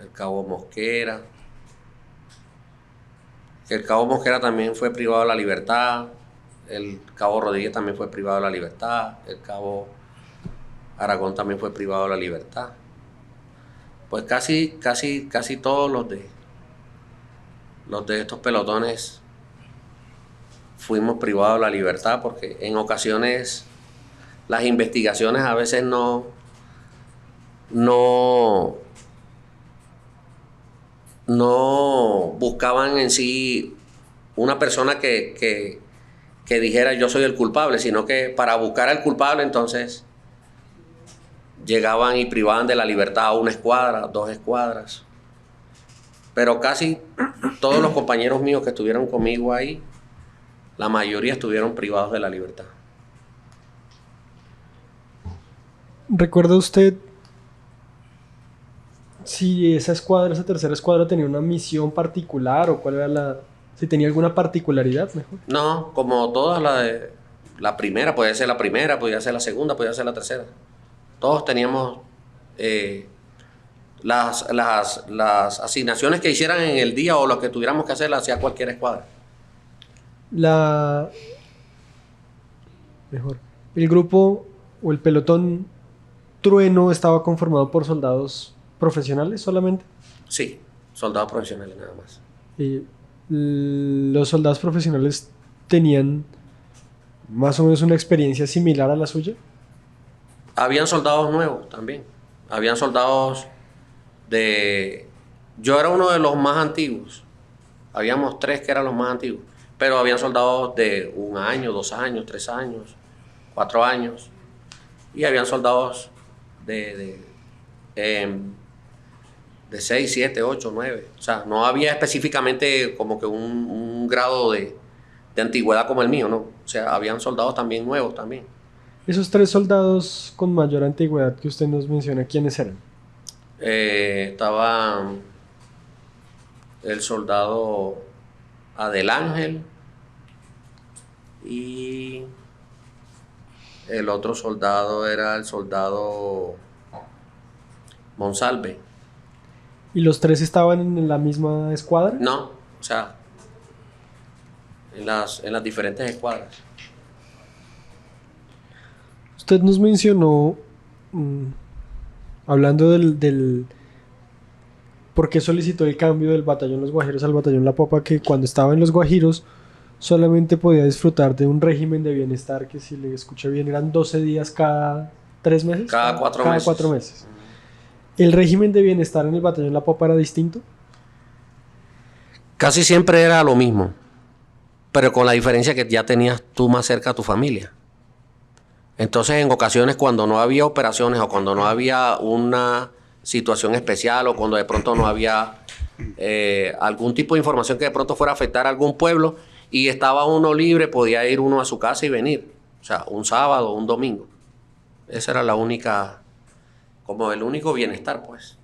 el cabo Mosquera. El cabo Mosquera también fue privado de la libertad, el cabo Rodríguez también fue privado de la libertad, el cabo Aragón también fue privado de la libertad. Pues casi todos los de estos pelotones fuimos privados de la libertad, porque en ocasiones las investigaciones a veces no buscaban en sí una persona que dijera yo soy el culpable, sino que para buscar al culpable entonces llegaban y privaban de la libertad a una escuadra, 2 escuadras. Pero casi todos los compañeros míos que estuvieron conmigo ahí, la mayoría estuvieron privados de la libertad. ¿Recuerda usted si esa escuadra, esa tercera escuadra, tenía una misión particular o cuál era si tenía alguna particularidad mejor? No, como todas la primera, podía ser la primera, podía ser la segunda, podía ser la tercera. Todos teníamos las asignaciones que hicieran en el día o lo que tuviéramos que hacer, las hacía cualquier escuadra. El grupo o el pelotón Trueno estaba conformado por soldados profesionales solamente. Sí, soldados profesionales nada más. ¿Los soldados profesionales tenían más o menos una experiencia similar a la suya? Habían soldados nuevos también. Habían soldados Yo era uno de los más antiguos. Habíamos 3 que eran los más antiguos. Pero habían soldados de 1 año, 2 años, 3 años, 4 años. Y habían soldados de 6, 7, 8, 9. O sea, no había específicamente como que un grado de antigüedad como el mío, ¿no? O sea, habían soldados también nuevos también. Esos 3 soldados con mayor antigüedad que usted nos menciona, ¿quiénes eran? Estaba el soldado Adel Ángel y el otro soldado era el soldado Monsalve. ¿Y los 3 estaban en la misma escuadra? No, o sea, en las diferentes escuadras. Usted nos mencionó, hablando del por qué solicitó el cambio del batallón Los Guajiros al batallón La Popa, que cuando estaba en Los Guajiros solamente podía disfrutar de un régimen de bienestar que, si le escuché bien, eran 12 días cada 3 meses. Cada 4 meses. 4 meses. ¿El régimen de bienestar en el batallón La Popa era distinto? Casi siempre era lo mismo, pero con la diferencia que ya tenías tú más cerca a tu familia. Entonces, en ocasiones, cuando no había operaciones o cuando no había una situación especial o cuando de pronto no había algún tipo de información que de pronto fuera a afectar a algún pueblo y estaba uno libre, podía ir uno a su casa y venir. O sea, un sábado o un domingo. Esa era la única, como el único bienestar, pues.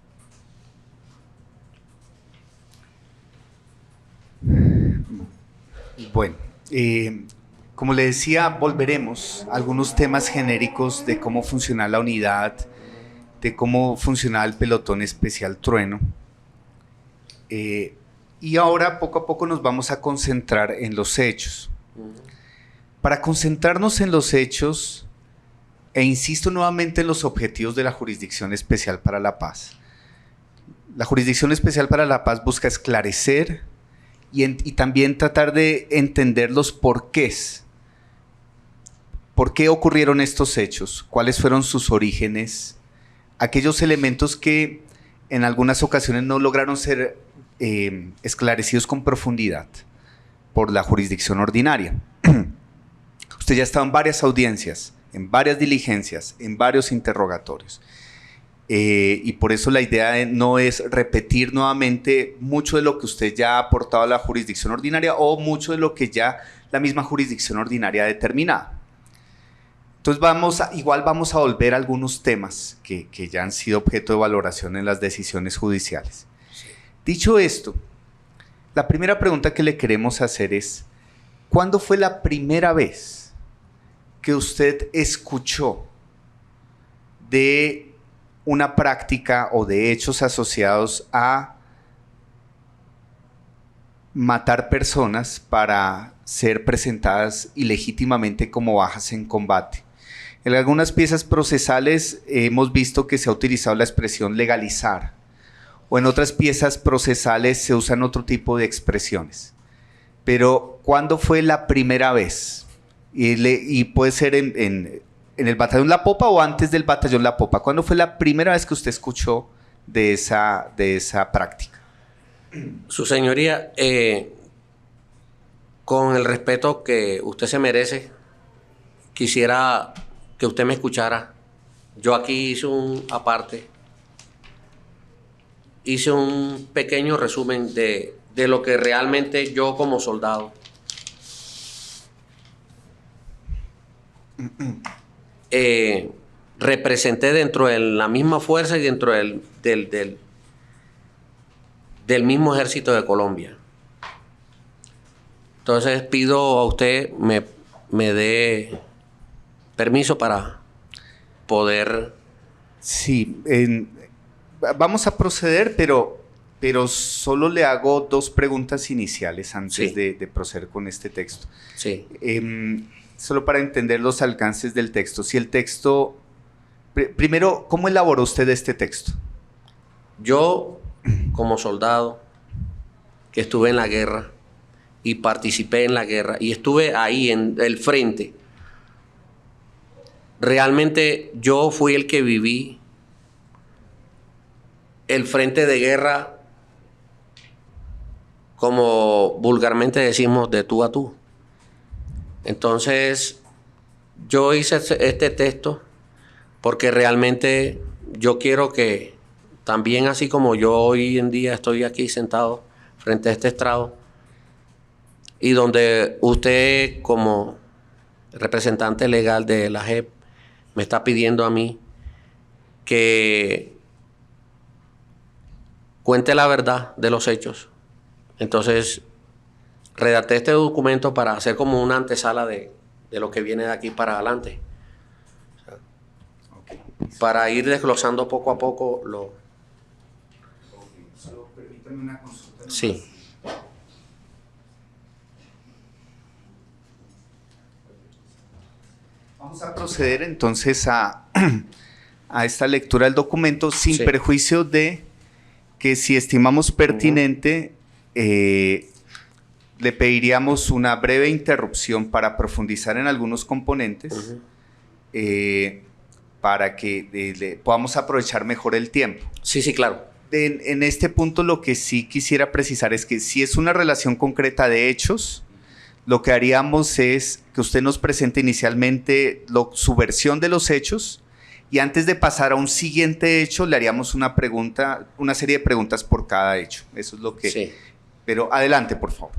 Bueno, como le decía, volveremos a algunos temas genéricos de cómo funciona la unidad, de cómo funciona el pelotón especial Trueno. Y ahora poco a poco nos vamos a concentrar en los hechos. Para concentrarnos en los hechos, e insisto nuevamente en los objetivos de la Jurisdicción Especial para la Paz. La Jurisdicción Especial para la Paz busca esclarecer y también tratar de entender los porqués. ¿Por qué ocurrieron estos hechos? ¿Cuáles fueron sus orígenes? Aquellos elementos que en algunas ocasiones no lograron ser esclarecidos con profundidad por la jurisdicción ordinaria. Usted ya ha estado en varias audiencias, en varias diligencias, en varios interrogatorios. y por eso la idea no es repetir nuevamente mucho de lo que usted ya ha aportado a la jurisdicción ordinaria o mucho de lo que ya la misma jurisdicción ordinaria ha determinado. Entonces igual vamos a volver a algunos temas que ya han sido objeto de valoración en las decisiones judiciales. Dicho esto, la primera pregunta que le queremos hacer es, ¿cuándo fue la primera vez que usted escuchó de una práctica o de hechos asociados a matar personas para ser presentadas ilegítimamente como bajas en combate? En algunas piezas procesales hemos visto que se ha utilizado la expresión legalizar, o en otras piezas procesales se usan otro tipo de expresiones. Pero, ¿cuándo fue la primera vez? Y puede ser en el Batallón La Popa o antes del Batallón La Popa. ¿Cuándo fue la primera vez que usted escuchó de esa práctica? Su señoría, con el respeto que usted se merece, quisiera que usted me escuchara. Yo aquí hice un pequeño resumen de lo que realmente yo como soldado representé dentro de la misma fuerza y dentro del mismo ejército de Colombia. Entonces pido a usted me dé permiso para poder... Sí, vamos a proceder, pero solo le hago dos preguntas iniciales antes de proceder con este texto. Sí. Solo para entender los alcances del texto. Si el texto... Primero, ¿cómo elaboró usted este texto? Yo, como soldado, que estuve en la guerra y participé en la guerra y estuve ahí en el frente, realmente yo fui el que viví el frente de guerra, como vulgarmente decimos, de tú a tú. Entonces, yo hice este texto porque realmente yo quiero que también, así como yo hoy en día estoy aquí sentado frente a este estrado, y donde usted como representante legal de la JEP me está pidiendo a mí que cuente la verdad de los hechos. Entonces, redacté este documento para hacer como una antesala de lo que viene de aquí para adelante. Para ir desglosando poco a poco lo... Solo permítame una consulta. Sí. Vamos a proceder entonces a esta lectura del documento sin perjuicio de que, si estimamos pertinente, le pediríamos una breve interrupción para profundizar en algunos componentes, para que podamos aprovechar mejor el tiempo. Sí, sí, claro. En este punto, lo que sí quisiera precisar es que si es una relación concreta de hechos, lo que haríamos es que usted nos presente inicialmente su versión de los hechos, y antes de pasar a un siguiente hecho le haríamos una serie de preguntas por cada hecho. Eso es lo que... Sí. Pero adelante, por favor.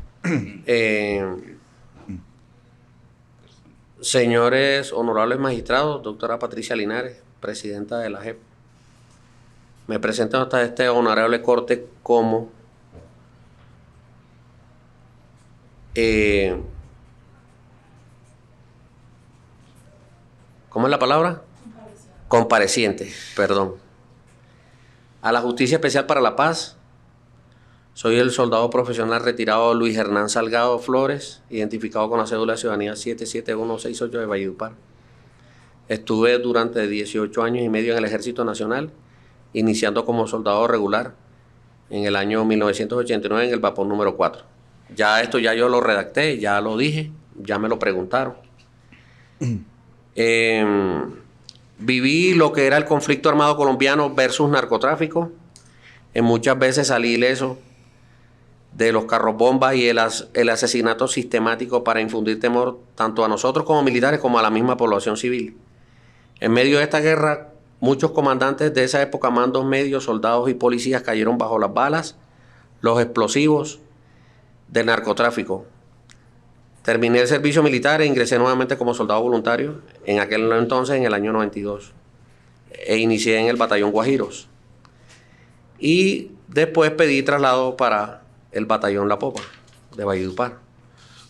Señores honorables magistrados, doctora Patricia Linares, presidenta de la JEP, me presento hasta este honorable corte como ¿cómo es la palabra? Compareciente, perdón. A la Justicia Especial para la Paz. Soy el soldado profesional retirado Luis Hernán Salgado Flores, identificado con la cédula de ciudadanía 77168 de Valledupar. Estuve durante 18 años y medio en el Ejército Nacional, iniciando como soldado regular en el año 1989 en el vapor número 4. Ya esto ya yo lo redacté, ya lo dije, ya me lo preguntaron. Viví lo que era el conflicto armado colombiano versus narcotráfico. Muchas veces salí ileso de los carros bombas y el asesinato sistemático para infundir temor tanto a nosotros como militares como a la misma población civil. En medio de esta guerra muchos comandantes de esa época, mandos medios, soldados y policías cayeron bajo las balas, los explosivos del narcotráfico. Terminé el servicio militar e ingresé nuevamente como soldado voluntario en aquel entonces, en el año 92. E inicié en el batallón Guajiros. Y después pedí traslado para el batallón La Popa de Valledupar.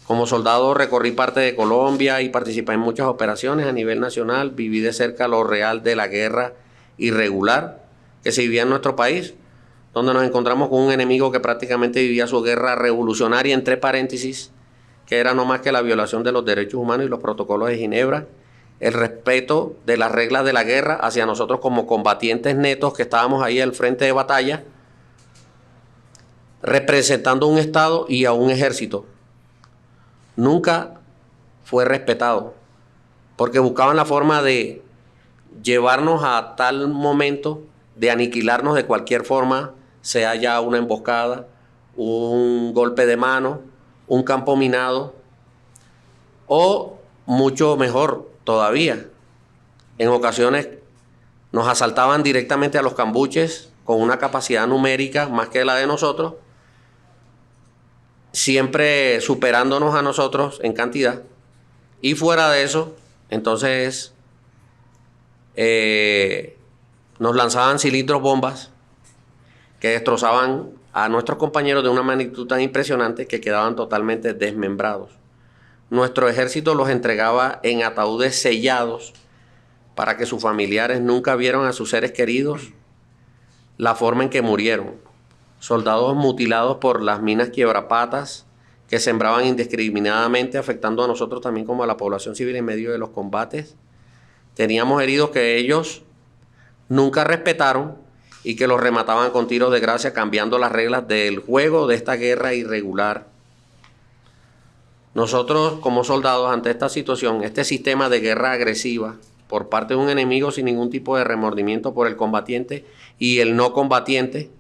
Como soldado recorrí parte de Colombia y participé en muchas operaciones a nivel nacional. Viví de cerca lo real de la guerra irregular que se vivía en nuestro país, donde nos encontramos con un enemigo que prácticamente vivía su guerra revolucionaria, entre paréntesis, que era no más que la violación de los derechos humanos y los protocolos de Ginebra, el respeto de las reglas de la guerra hacia nosotros como combatientes netos que estábamos ahí al frente de batalla, representando un Estado y a un ejército. Nunca fue respetado, porque buscaban la forma de llevarnos a tal momento, de aniquilarnos de cualquier forma, sea ya una emboscada, un golpe de mano, un campo minado, o mucho mejor todavía, en ocasiones nos asaltaban directamente a los cambuches con una capacidad numérica más que la de nosotros, siempre superándonos a nosotros en cantidad, y fuera de eso, entonces nos lanzaban cilindros bombas que destrozaban a nuestros compañeros de una magnitud tan impresionante que quedaban totalmente desmembrados. Nuestro ejército los entregaba en ataúdes sellados para que sus familiares nunca vieran a sus seres queridos la forma en que murieron. Soldados mutilados por las minas quiebrapatas que sembraban indiscriminadamente, afectando a nosotros también como a la población civil en medio de los combates. Teníamos heridos que ellos nunca respetaron y que los remataban con tiros de gracia, cambiando las reglas del juego de esta guerra irregular. Nosotros como soldados, ante esta situación, este sistema de guerra agresiva por parte de un enemigo sin ningún tipo de remordimiento por el combatiente y el no combatiente,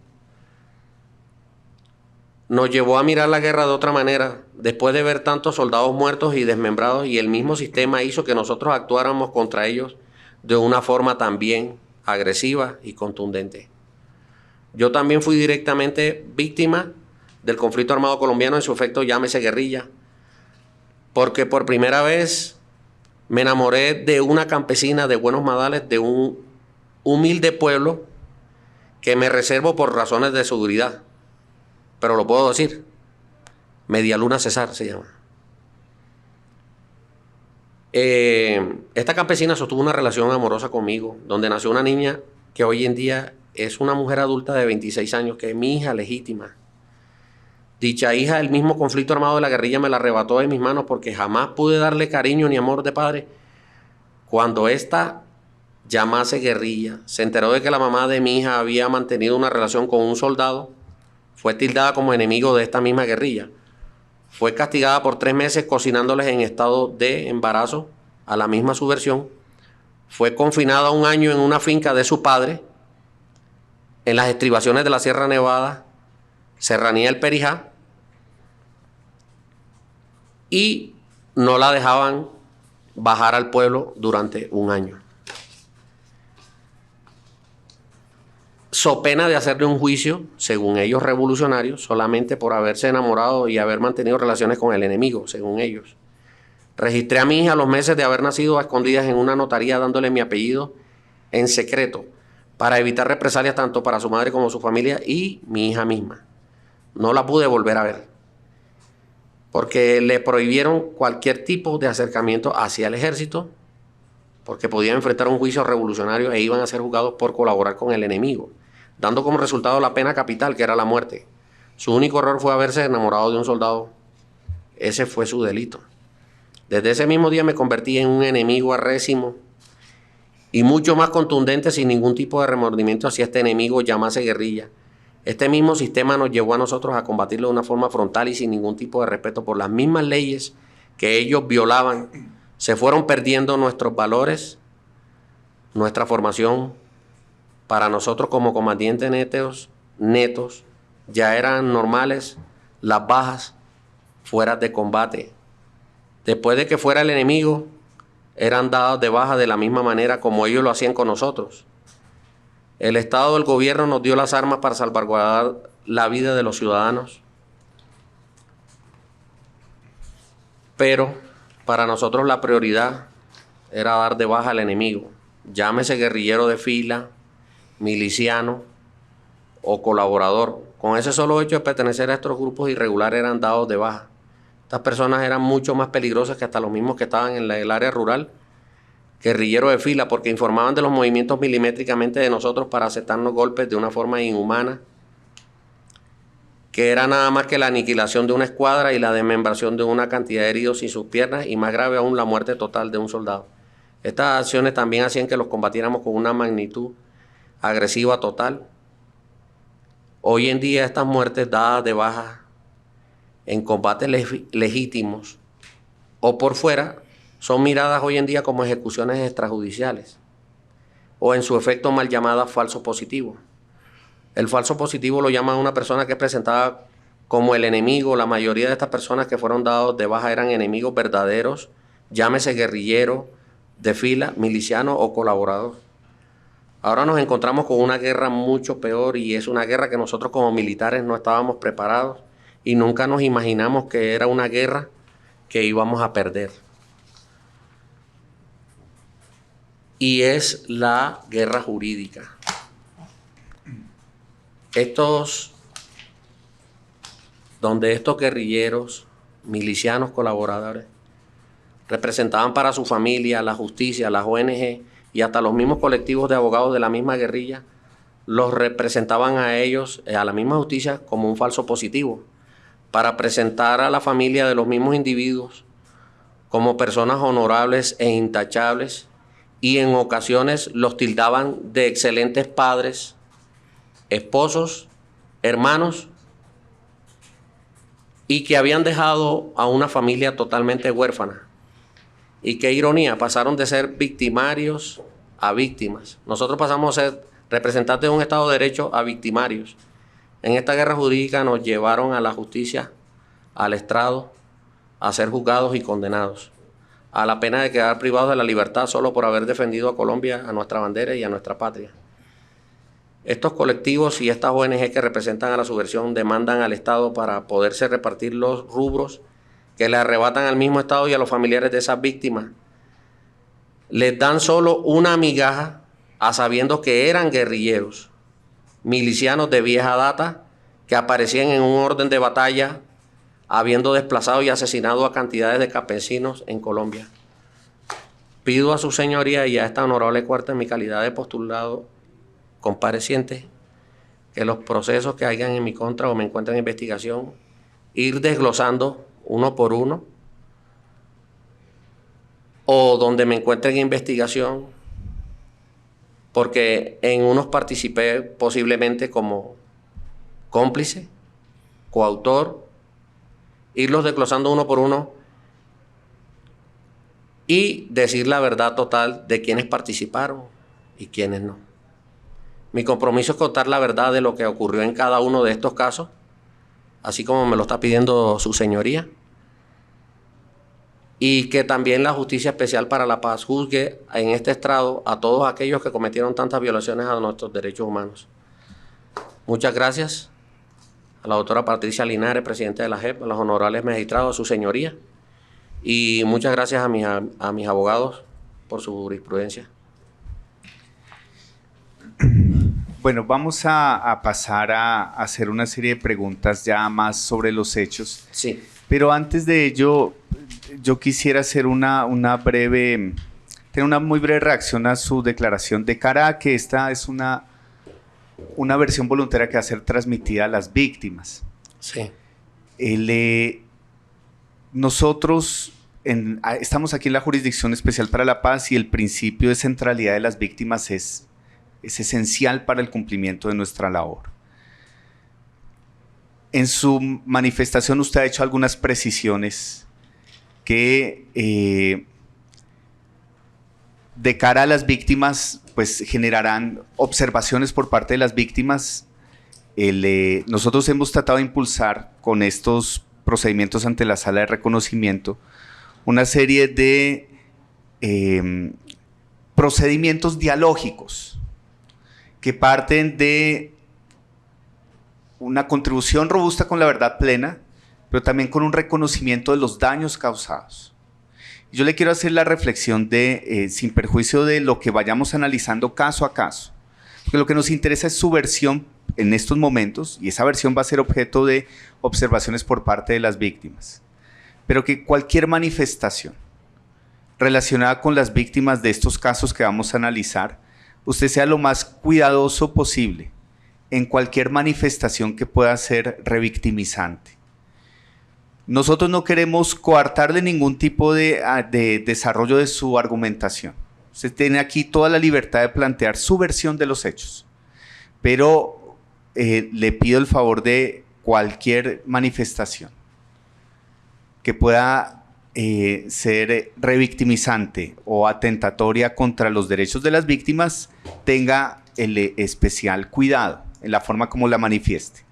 nos llevó a mirar la guerra de otra manera. Después de ver tantos soldados muertos y desmembrados, y el mismo sistema hizo que nosotros actuáramos contra ellos de una forma también agresiva y contundente. Yo también fui directamente víctima del conflicto armado colombiano, en su efecto llámese guerrilla, porque por primera vez me enamoré de una campesina de Buenos Madales, de un humilde pueblo que me reservo por razones de seguridad, pero lo puedo decir. Media Luna Cesar se llama. Esta campesina sostuvo una relación amorosa conmigo, donde nació una niña que hoy en día es una mujer adulta de 26 años, que es mi hija legítima. Dicha hija, el mismo conflicto armado de la guerrilla me la arrebató de mis manos, porque jamás pude darle cariño ni amor de padre. Cuando esta llamase guerrilla se enteró de que la mamá de mi hija había mantenido una relación con un soldado, fue tildada como enemigo de esta misma guerrilla. Fue castigada por 3 meses cocinándoles en estado de embarazo a la misma subversión. Fue confinada 1 año en una finca de su padre, en las estribaciones de la Sierra Nevada, Serranía del Perijá, y no la dejaban bajar al pueblo durante 1 año. So pena de hacerle un juicio, según ellos revolucionarios, solamente por haberse enamorado y haber mantenido relaciones con el enemigo, según ellos. Registré a mi hija a los meses de haber nacido a escondidas en una notaría, dándole mi apellido en secreto, para evitar represalias tanto para su madre como su familia y mi hija misma. No la pude volver a ver, porque le prohibieron cualquier tipo de acercamiento hacia el ejército, porque podían enfrentar un juicio revolucionario e iban a ser juzgados por colaborar con el enemigo, dando como resultado la pena capital, que era la muerte. Su único error fue haberse enamorado de un soldado. Ese fue su delito. Desde ese mismo día me convertí en un enemigo arrésimo y mucho más contundente, sin ningún tipo de remordimiento hacia este enemigo, llamase guerrilla. Este mismo sistema nos llevó a nosotros a combatirlo de una forma frontal y sin ningún tipo de respeto por las mismas leyes que ellos violaban. Se fueron perdiendo nuestros valores, nuestra formación. Para nosotros como combatientes netos, ya eran normales las bajas fuera de combate. Después de que fuera el enemigo, eran dadas de baja de la misma manera como ellos lo hacían con nosotros. El Estado, el gobierno nos dio las armas para salvaguardar la vida de los ciudadanos. Pero para nosotros la prioridad era dar de baja al enemigo. Llámese guerrillero de fila, miliciano o colaborador. Con ese solo hecho de pertenecer a estos grupos irregulares eran dados de baja. Estas personas eran mucho más peligrosas que hasta los mismos que estaban en el área rural. Guerrilleros de fila, porque informaban de los movimientos milimétricamente de nosotros para aceptarnos golpes de una forma inhumana, que era nada más que la aniquilación de una escuadra y la desmembración de una cantidad de heridos sin sus piernas, y más grave aún, la muerte total de un soldado. Estas acciones también hacían que los combatiéramos con una magnitud agresiva total. Hoy en día estas muertes dadas de baja en combates legítimos o por fuera son miradas hoy en día como ejecuciones extrajudiciales o en su efecto mal llamada falso positivo. El falso positivo lo llama una persona que es presentada como el enemigo. La mayoría de estas personas que fueron dados de baja eran enemigos verdaderos, llámese guerrillero, de fila, miliciano o colaborador. Ahora nos encontramos con una guerra mucho peor, y es una guerra que nosotros como militares no estábamos preparados y nunca nos imaginamos que era una guerra que íbamos a perder. Y es la guerra jurídica. Donde estos guerrilleros, milicianos, colaboradores, representaban para su familia, la justicia, las ONG y hasta los mismos colectivos de abogados de la misma guerrilla, los representaban a ellos, a la misma justicia, como un falso positivo, para presentar a la familia de los mismos individuos como personas honorables e intachables, y en ocasiones los tildaban de excelentes padres, esposos, hermanos, y que habían dejado a una familia totalmente huérfana. Y qué ironía, pasaron de ser victimarios a víctimas. Nosotros pasamos a ser representantes de un Estado de Derecho a victimarios. En esta guerra jurídica nos llevaron a la justicia, al estrado, a ser juzgados y condenados, a la pena de quedar privados de la libertad solo por haber defendido a Colombia, a nuestra bandera y a nuestra patria. Estos colectivos y estas ONG que representan a la subversión demandan al Estado para poderse repartir los rubros que le arrebatan al mismo Estado y a los familiares de esas víctimas. Les dan solo una migaja, a sabiendo que eran guerrilleros, milicianos de vieja data, que aparecían en un orden de batalla, habiendo desplazado y asesinado a cantidades de campesinos en Colombia. Pido a su señoría y a esta honorable corte, en mi calidad de postulado compareciente, que los procesos que hayan en mi contra o me encuentren en investigación, ir desglosando uno por uno, o donde me encuentren en investigación, porque en unos participé posiblemente como cómplice, coautor, irlos desglosando uno por uno y decir la verdad total de quienes participaron y quienes no. Mi compromiso es contar la verdad de lo que ocurrió en cada uno de estos casos, así como me lo está pidiendo su señoría, y que también la Justicia Especial para la Paz juzgue en este estrado a todos aquellos que cometieron tantas violaciones a nuestros derechos humanos. Muchas gracias a la doctora Patricia Linares, presidenta de la JEP, a los honorables magistrados, a su señoría, y muchas gracias a mis abogados por su jurisprudencia. Bueno, vamos a pasar a hacer una serie de preguntas ya más sobre los hechos. Sí. Pero antes de ello, yo quisiera hacer una muy breve reacción a su declaración de cara a que esta es una versión voluntaria que va a ser transmitida a las víctimas. Sí. Nosotros estamos aquí en la Jurisdicción Especial para la Paz y el principio de centralidad de las víctimas es esencial para el cumplimiento de nuestra labor. En su manifestación usted ha hecho algunas precisiones que de cara a las víctimas pues generarán observaciones por parte de las víctimas. Nosotros hemos tratado de impulsar con estos procedimientos ante la sala de reconocimiento una serie de procedimientos dialógicos que parten de una contribución robusta con la verdad plena, pero también con un reconocimiento de los daños causados. Yo le quiero hacer la reflexión de, sin perjuicio de lo que vayamos analizando caso a caso, porque lo que nos interesa es su versión en estos momentos, y esa versión va a ser objeto de observaciones por parte de las víctimas, pero que cualquier manifestación relacionada con las víctimas de estos casos que vamos a analizar, usted sea lo más cuidadoso posible en cualquier manifestación que pueda ser revictimizante. Nosotros no queremos coartarle ningún tipo de desarrollo de su argumentación. Usted tiene aquí toda la libertad de plantear su versión de los hechos, pero le pido el favor de cualquier manifestación que pueda ser revictimizante o atentatoria contra los derechos de las víctimas, tenga el especial cuidado en la forma como la manifieste.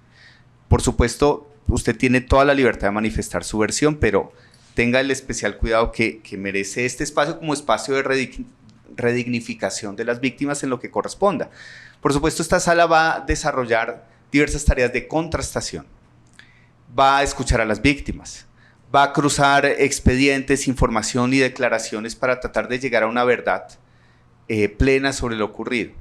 Por supuesto, usted tiene toda la libertad de manifestar su versión, pero tenga el especial cuidado que merece este espacio como espacio de redignificación de las víctimas en lo que corresponda. Por supuesto, esta sala va a desarrollar diversas tareas de contrastación. Va a escuchar a las víctimas, va a cruzar expedientes, información y declaraciones para tratar de llegar a una verdad plena sobre lo ocurrido.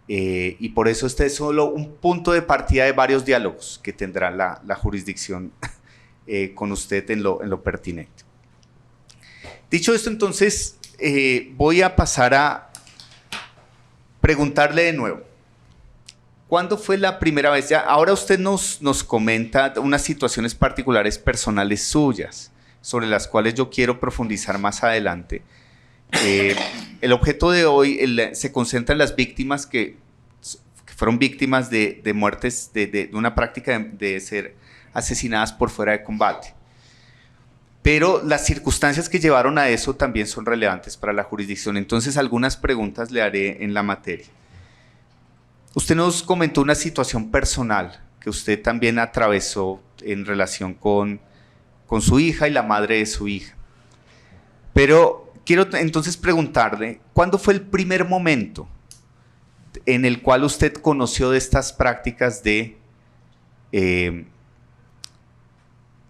Y por eso este es solo un punto de partida de varios diálogos que tendrá la jurisdicción con usted en lo pertinente. Dicho esto, entonces, voy a pasar a preguntarle de nuevo. ¿Cuándo fue la primera vez? Ya, ahora usted nos comenta unas situaciones particulares personales suyas, sobre las cuales yo quiero profundizar más adelante. El objeto de hoy se concentra en las víctimas que fueron víctimas de muertes, de una práctica de ser asesinadas por fuera de combate. Pero las circunstancias que llevaron a eso también son relevantes para la jurisdicción. Entonces, algunas preguntas le haré en la materia. Usted nos comentó una situación personal que usted también atravesó en relación con su hija y la madre de su hija. Pero quiero entonces preguntarle, ¿cuándo fue el primer momento en el cual usted conoció de estas prácticas de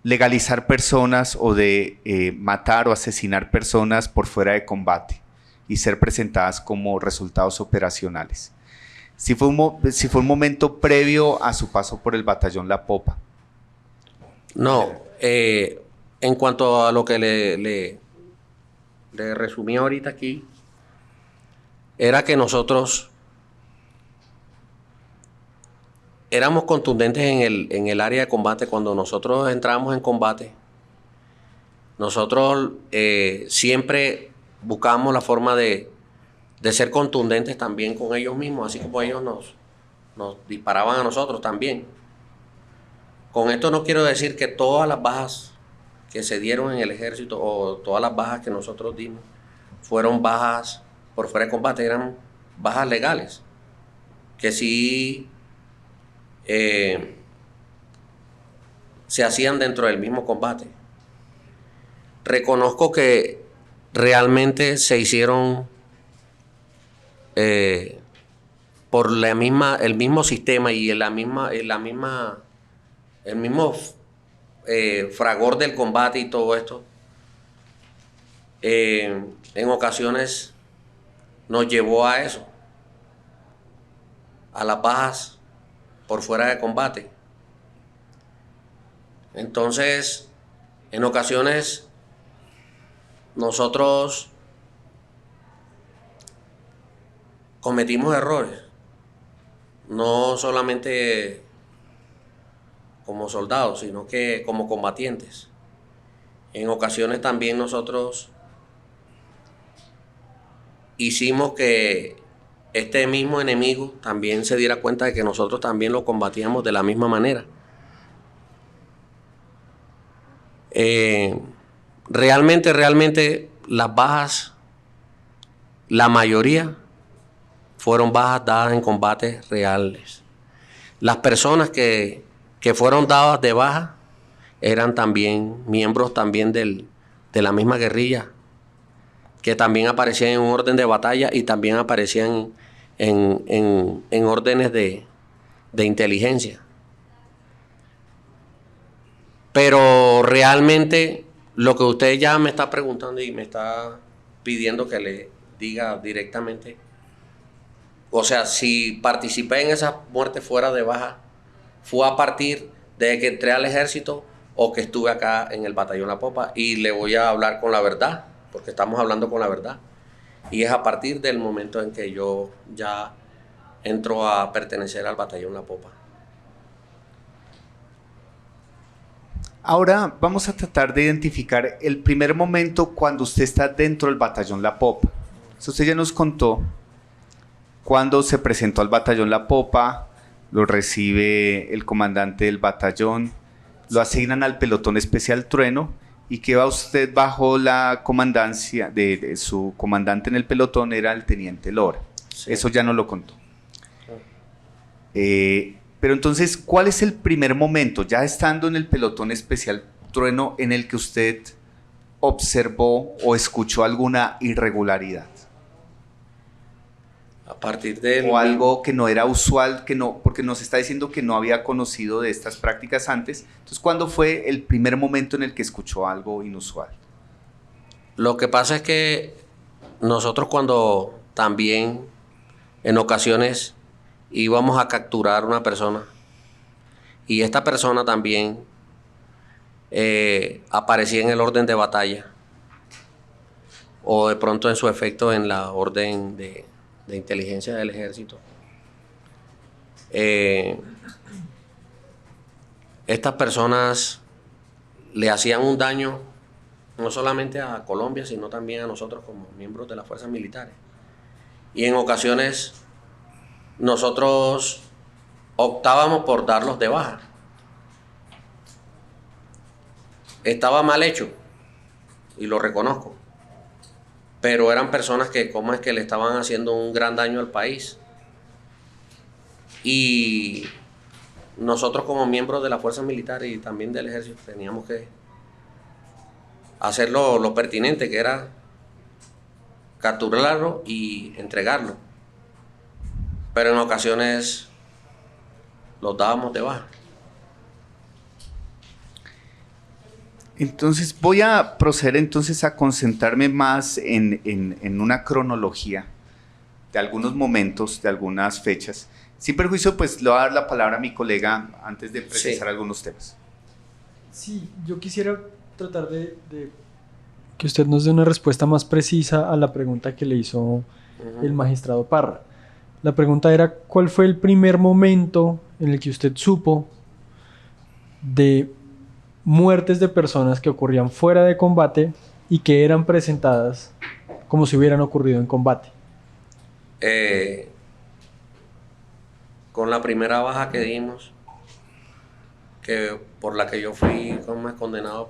legalizar personas o de matar o asesinar personas por fuera de combate y ser presentadas como resultados operacionales? Si fue un momento previo a su paso por el batallón La Popa. No, en cuanto a lo que le resumí ahorita aquí, era que nosotros éramos contundentes en el área de combate. Cuando nosotros entramos en combate, nosotros siempre buscamos la forma de ser contundentes también con ellos mismos, así como ellos nos disparaban a nosotros también. Con esto no quiero decir que todas las bajas que se dieron en el ejército o todas las bajas que nosotros dimos fueron bajas por fuera de combate, eran bajas legales, que sí se hacían dentro del mismo combate. Reconozco que realmente se hicieron por el mismo sistema y el mismo fragor del combate y todo esto, en ocasiones nos llevó a eso, a las bajas por fuera de combate. Entonces, en ocasiones nosotros cometimos errores, no solamente como soldados, sino que como combatientes. En ocasiones también nosotros hicimos que este mismo enemigo también se diera cuenta de que nosotros también lo combatíamos de la misma manera. Realmente las bajas, la mayoría fueron bajas dadas en combates reales. Las personas que fueron dadas de baja eran también miembros también de la misma guerrilla, que también aparecían en un orden de batalla y también aparecían en órdenes de inteligencia. Pero realmente lo que usted ya me está preguntando y me está pidiendo que le diga directamente, o sea, si participé en esa muerte fuera de baja, fue a partir de que entré al ejército o que estuve acá en el batallón La Popa, y le voy a hablar con la verdad, porque estamos hablando con la verdad, y es a partir del momento en que yo ya entro a pertenecer al batallón La Popa. Ahora vamos a tratar de identificar el primer momento cuando usted está dentro del batallón La Popa. Eso usted ya nos contó cuando se presentó al batallón La Popa, lo recibe el comandante del batallón, lo asignan al pelotón especial Trueno y que va usted bajo la comandancia de su comandante en el pelotón, era el teniente Lora. Sí. Eso ya nos lo contó. Pero entonces, ¿cuál es el primer momento, ya estando en el pelotón especial Trueno, en el que usted observó o escuchó alguna irregularidad? A partir de... O algo que no era usual, que no, porque nos está diciendo que no había conocido de estas prácticas antes. Entonces, ¿cuándo fue el primer momento en el que escuchó algo inusual? Lo que pasa es que nosotros cuando también en ocasiones íbamos a capturar una persona y esta persona también aparecía en el orden de batalla o de pronto en su efecto en la orden de inteligencia del ejército. Estas personas le hacían un daño no solamente a Colombia, sino también a nosotros como miembros de las fuerzas militares. Y en ocasiones nosotros optábamos por darlos de baja. Estaba mal hecho, y lo reconozco, pero eran personas que, como es que le estaban haciendo un gran daño al país. Y nosotros como miembros de las fuerzas militares y también del ejército teníamos que hacer lo pertinente, que era capturarlo y entregarlo. Pero en ocasiones los dábamos de baja. Entonces voy a proceder entonces a concentrarme más en una cronología de algunos momentos, de algunas fechas. Sin perjuicio, pues le voy a dar la palabra a mi colega antes de precisar algunos temas. Sí, yo quisiera tratar de que usted nos dé una respuesta más precisa a la pregunta que le hizo el magistrado Parra. La pregunta era, ¿cuál fue el primer momento en el que usted supo de muertes de personas que ocurrían fuera de combate y que eran presentadas como si hubieran ocurrido en combate? Con la primera baja que dimos, que por la que yo fui condenado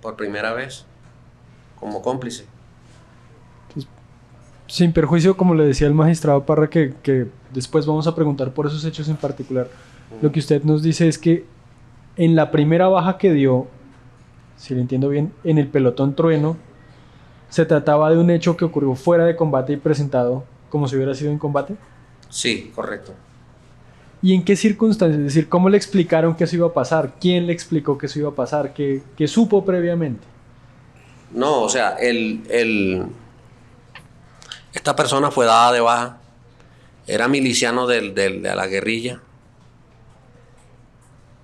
por primera vez como cómplice. Sin perjuicio, como le decía el magistrado Parra, que después vamos a preguntar por esos hechos en particular, lo que usted nos dice es que en la primera baja que dio, si lo entiendo bien, en el pelotón Trueno, se trataba de un hecho que ocurrió fuera de combate y presentado como si hubiera sido en combate. Sí, correcto. ¿Y en qué circunstancias? Es decir, ¿cómo le explicaron que eso iba a pasar? ¿Quién le explicó que eso iba a pasar? ¿Qué supo previamente? No, o sea, esta persona fue dada de baja, era miliciano de la guerrilla,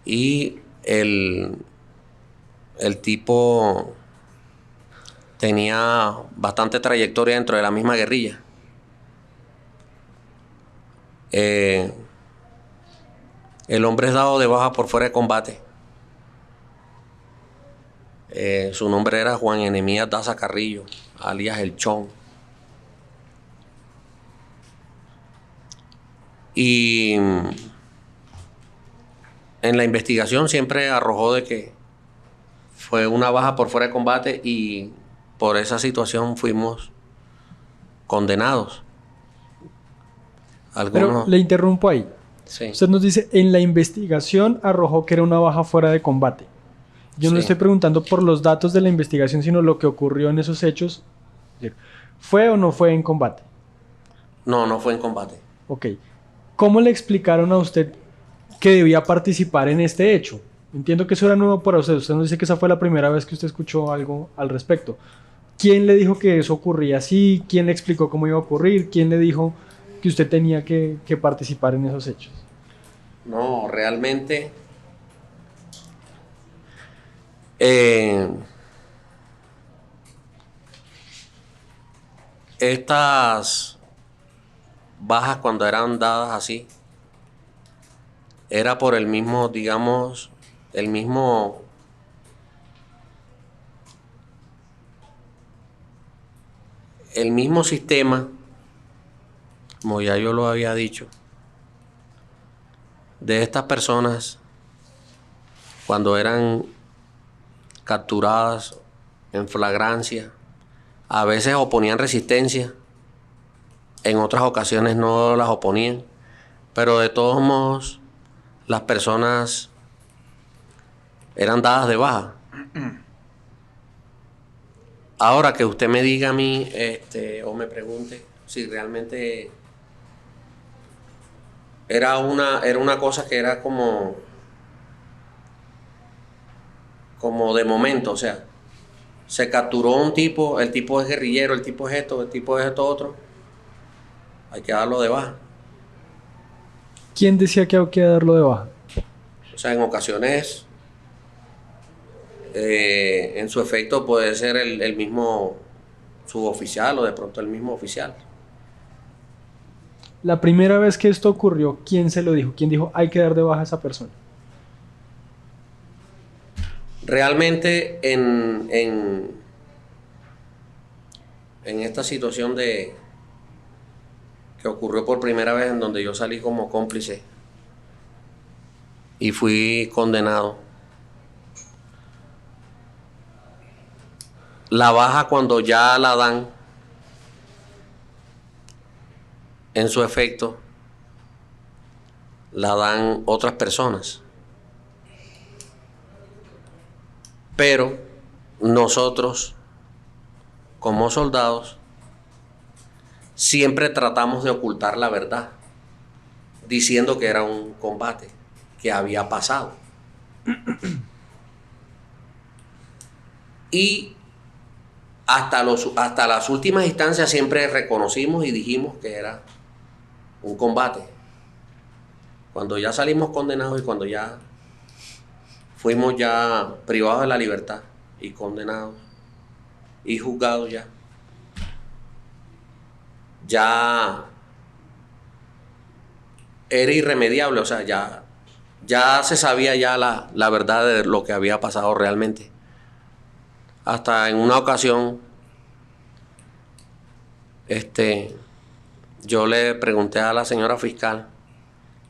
y el tipo tenía bastante trayectoria dentro de la misma guerrilla. El hombre es dado de baja por fuera de combate. Su nombre era Juan Enemías Daza Carrillo, alias El Chon. Y en la investigación siempre arrojó de que fue una baja por fuera de combate y por esa situación fuimos condenados. Pero le interrumpo ahí. Sí. Usted nos dice, en la investigación arrojó que era una baja fuera de combate. Yo no estoy preguntando por los datos de la investigación, sino lo que ocurrió en esos hechos. ¿Fue o no fue en combate? No, no fue en combate. Ok. ¿Cómo le explicaron a usted que debía participar en este hecho? Entiendo que eso era nuevo para usted. Usted nos dice que esa fue la primera vez que usted escuchó algo al respecto. ¿Quién le dijo que eso ocurría así? ¿Quién le explicó cómo iba a ocurrir? ¿Quién le dijo que usted tenía que participar en esos hechos? No, realmente estas bajas cuando eran dadas así, era por el mismo, digamos, el mismo sistema, como ya yo lo había dicho, de estas personas cuando eran capturadas en flagrancia, a veces oponían resistencia, en otras ocasiones no las oponían, pero de todos modos las personas eran dadas de baja. Ahora que usted me diga a mí, o me pregunte si realmente era una cosa que era como de momento, o sea, se capturó un tipo, el tipo es guerrillero, el tipo es esto, el tipo es esto otro, hay que darlo de baja. ¿Quién decía que había que darlo de baja? O sea, en ocasiones, en su efecto puede ser el mismo suboficial o de pronto el mismo oficial. La primera vez que esto ocurrió, ¿quién se lo dijo? ¿Quién dijo hay que dar de baja a esa persona? Realmente en esta situación que ocurrió por primera vez, en donde yo salí como cómplice y fui condenado, la baja cuando ya la dan en su efecto, la dan otras personas. Pero nosotros, como soldados, siempre tratamos de ocultar la verdad, diciendo que era un combate que había pasado. Y hasta las últimas instancias siempre reconocimos y dijimos que era un combate. Cuando ya salimos condenados y cuando ya fuimos ya privados de la libertad y condenados y juzgados ya era irremediable, o sea, ya se sabía ya la verdad de lo que había pasado realmente. Hasta en una ocasión, yo le pregunté a la señora fiscal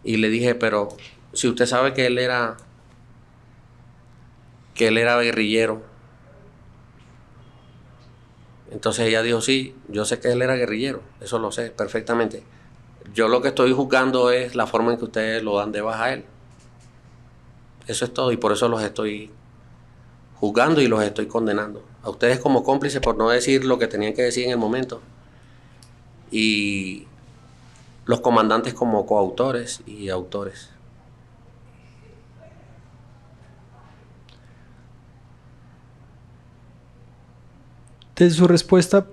y le dije, pero si usted sabe que él era guerrillero. Entonces ella dijo, sí, yo sé que él era guerrillero, eso lo sé perfectamente. Yo lo que estoy juzgando es la forma en que ustedes lo dan de baja a él. Eso es todo, y por eso los estoy juzgando y los estoy condenando. A ustedes como cómplices por no decir lo que tenían que decir en el momento. Y los comandantes como coautores y autores. De su respuesta,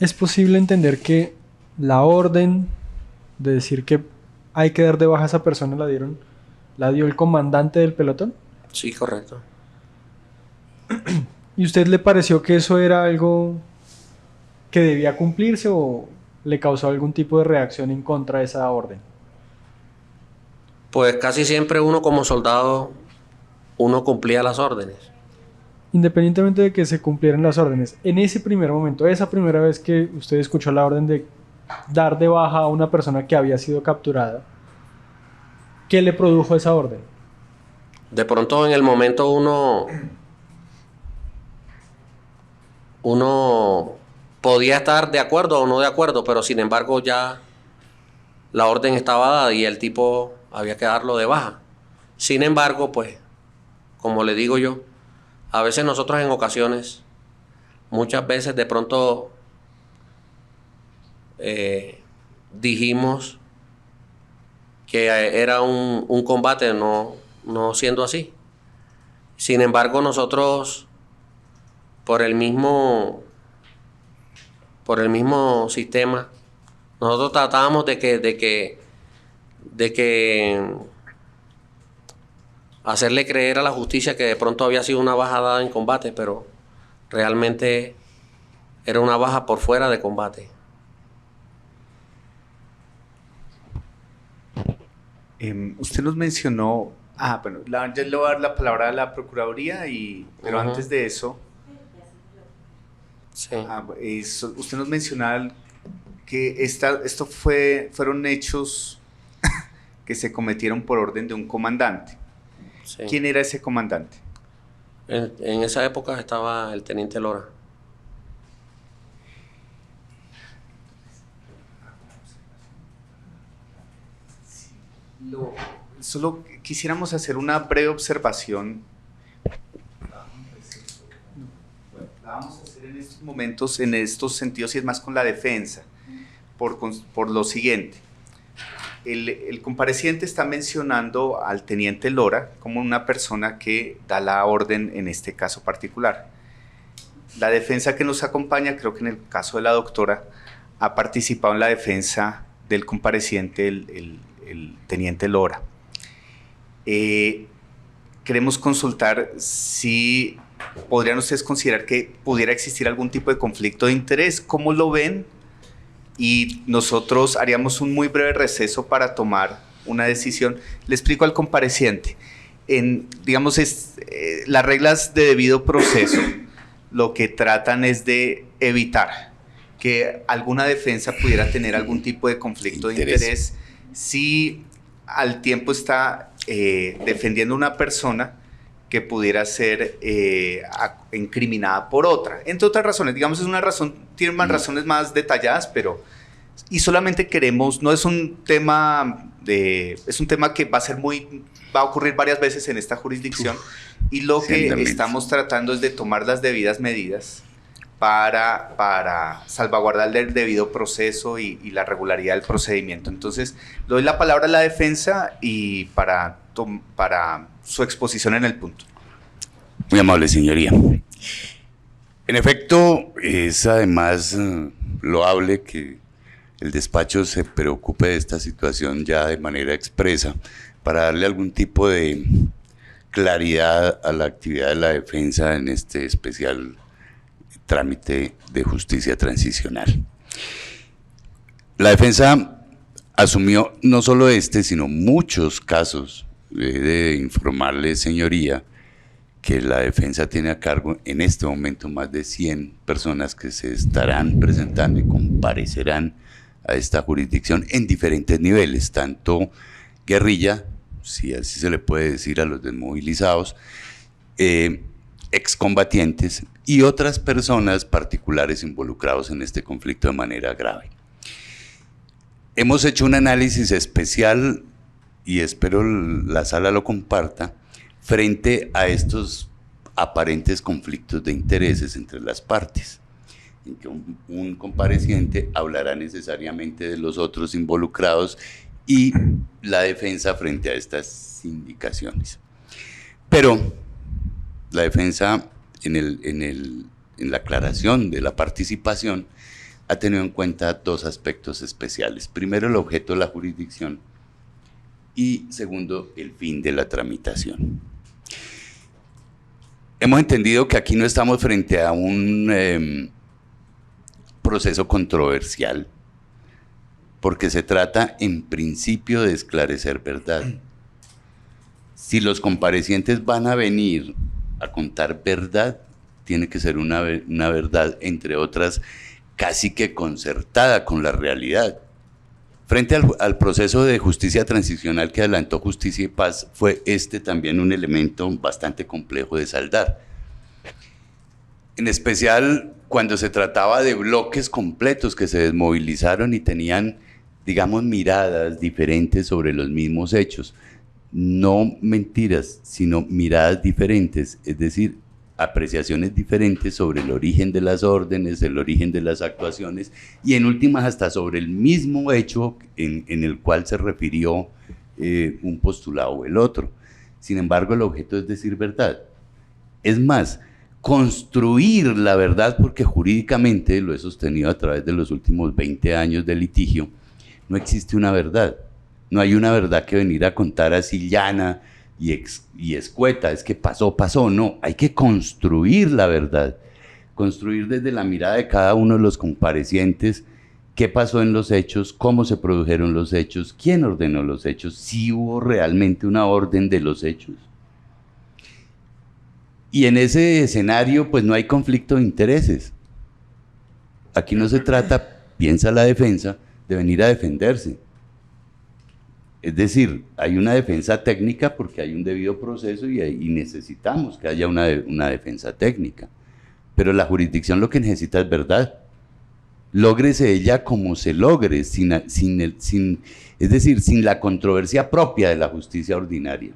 ¿es posible entender que la orden de decir que hay que dar de baja a esa persona la dio el comandante del pelotón? Sí, correcto. ¿Y usted le pareció que eso era algo que debía cumplirse o le causó algún tipo de reacción en contra de esa orden? Pues casi siempre uno como soldado, uno cumplía las órdenes. Independientemente de que se cumplieran las órdenes, en ese primer momento, esa primera vez que usted escuchó la orden de dar de baja a una persona que había sido capturada, ¿qué le produjo esa orden? De pronto en el momento uno podía estar de acuerdo o no de acuerdo, pero sin embargo ya la orden estaba dada y el tipo había que darlo de baja. Sin embargo, pues, como le digo yo, a veces nosotros en ocasiones, muchas veces de pronto dijimos que era un combate, no siendo así. Sin embargo, nosotros, por el mismo sistema, nosotros tratábamos de que hacerle creer a la justicia que de pronto había sido una baja dada en combate, pero realmente era una baja por fuera de combate. Usted nos mencionó, bueno, ya le voy a dar la palabra a la Procuraduría, pero antes de eso, Sí. usted nos mencionaba que fueron hechos que se cometieron por orden de un comandante. Sí. ¿Quién era ese comandante? En esa época estaba el teniente Lora. Solo quisiéramos hacer una breve observación. La vamos a hacer en estos momentos, en estos sentidos, y es más con la defensa, por lo siguiente. El compareciente está mencionando al teniente Lora como una persona que da la orden en este caso particular. La defensa que nos acompaña, creo que en el caso de la doctora, ha participado en la defensa del compareciente, el teniente Lora. Queremos consultar si podrían ustedes considerar que pudiera existir algún tipo de conflicto de interés. ¿Cómo lo ven? Y nosotros haríamos un muy breve receso para tomar una decisión. Le explico al compareciente. Digamos, las reglas de debido proceso lo que tratan es de evitar que alguna defensa pudiera tener algún tipo de conflicto de interés si al tiempo está defendiendo una persona que pudiera ser incriminada por otra. Entre otras razones, digamos, es una razón, tiene más razones más detalladas, y solamente queremos, no es un tema es un tema que va a ocurrir varias veces en esta jurisdicción, y lo que estamos tratando es de tomar las debidas medidas para salvaguardar el debido proceso y la regularidad del procedimiento. Entonces, doy la palabra a la defensa y para su exposición en el punto. Muy amable, señoría. En efecto, es además loable que el despacho se preocupe de esta situación ya de manera expresa para darle algún tipo de claridad a la actividad de la defensa en este especial trámite de justicia transicional. La defensa asumió no solo sino muchos casos. He de informarle, señoría, que la defensa tiene a cargo en este momento más de 100 personas que se estarán presentando y comparecerán a esta jurisdicción en diferentes niveles, tanto guerrilla, si así se le puede decir a los desmovilizados, excombatientes y otras personas particulares involucrados en este conflicto de manera grave. Hemos hecho un análisis especial, y espero la sala lo comparta, frente a estos aparentes conflictos de intereses entre las partes, en que un compareciente hablará necesariamente de los otros involucrados y la defensa frente a estas indicaciones. Pero la defensa en la aclaración de la participación ha tenido en cuenta dos aspectos especiales. Primero, el objeto de la jurisdicción y segundo, el fin de la tramitación. Hemos entendido que aquí no estamos frente a un proceso controversial, porque se trata en principio de esclarecer verdad. Si los comparecientes van a venir a contar verdad, tiene que ser una verdad, entre otras, casi que concertada con la realidad. Frente al proceso de justicia transicional que adelantó Justicia y Paz, fue también un elemento bastante complejo de saldar. En especial cuando se trataba de bloques completos que se desmovilizaron y tenían, digamos, miradas diferentes sobre los mismos hechos. No mentiras, sino miradas diferentes, es decir, apreciaciones diferentes sobre el origen de las órdenes, el origen de las actuaciones y en últimas hasta sobre el mismo hecho en el cual se refirió un postulado o el otro. Sin embargo, el objeto es decir verdad. Es más, construir la verdad, porque jurídicamente, lo he sostenido a través de los últimos 20 años de litigio, no existe una verdad. No hay una verdad que venir a contar así llana y escueta, es que pasó, no. Hay que construir la verdad. Construir desde la mirada de cada uno de los comparecientes qué pasó en los hechos, cómo se produjeron los hechos, quién ordenó los hechos, si hubo realmente una orden de los hechos. Y en ese escenario, pues no hay conflicto de intereses. Aquí no se trata, piensa la defensa, de venir a defenderse. Es decir, hay una defensa técnica porque hay un debido proceso y necesitamos que haya una defensa técnica. Pero la jurisdicción lo que necesita es verdad. Lógrese ella como se logre, es decir, sin la controversia propia de la justicia ordinaria.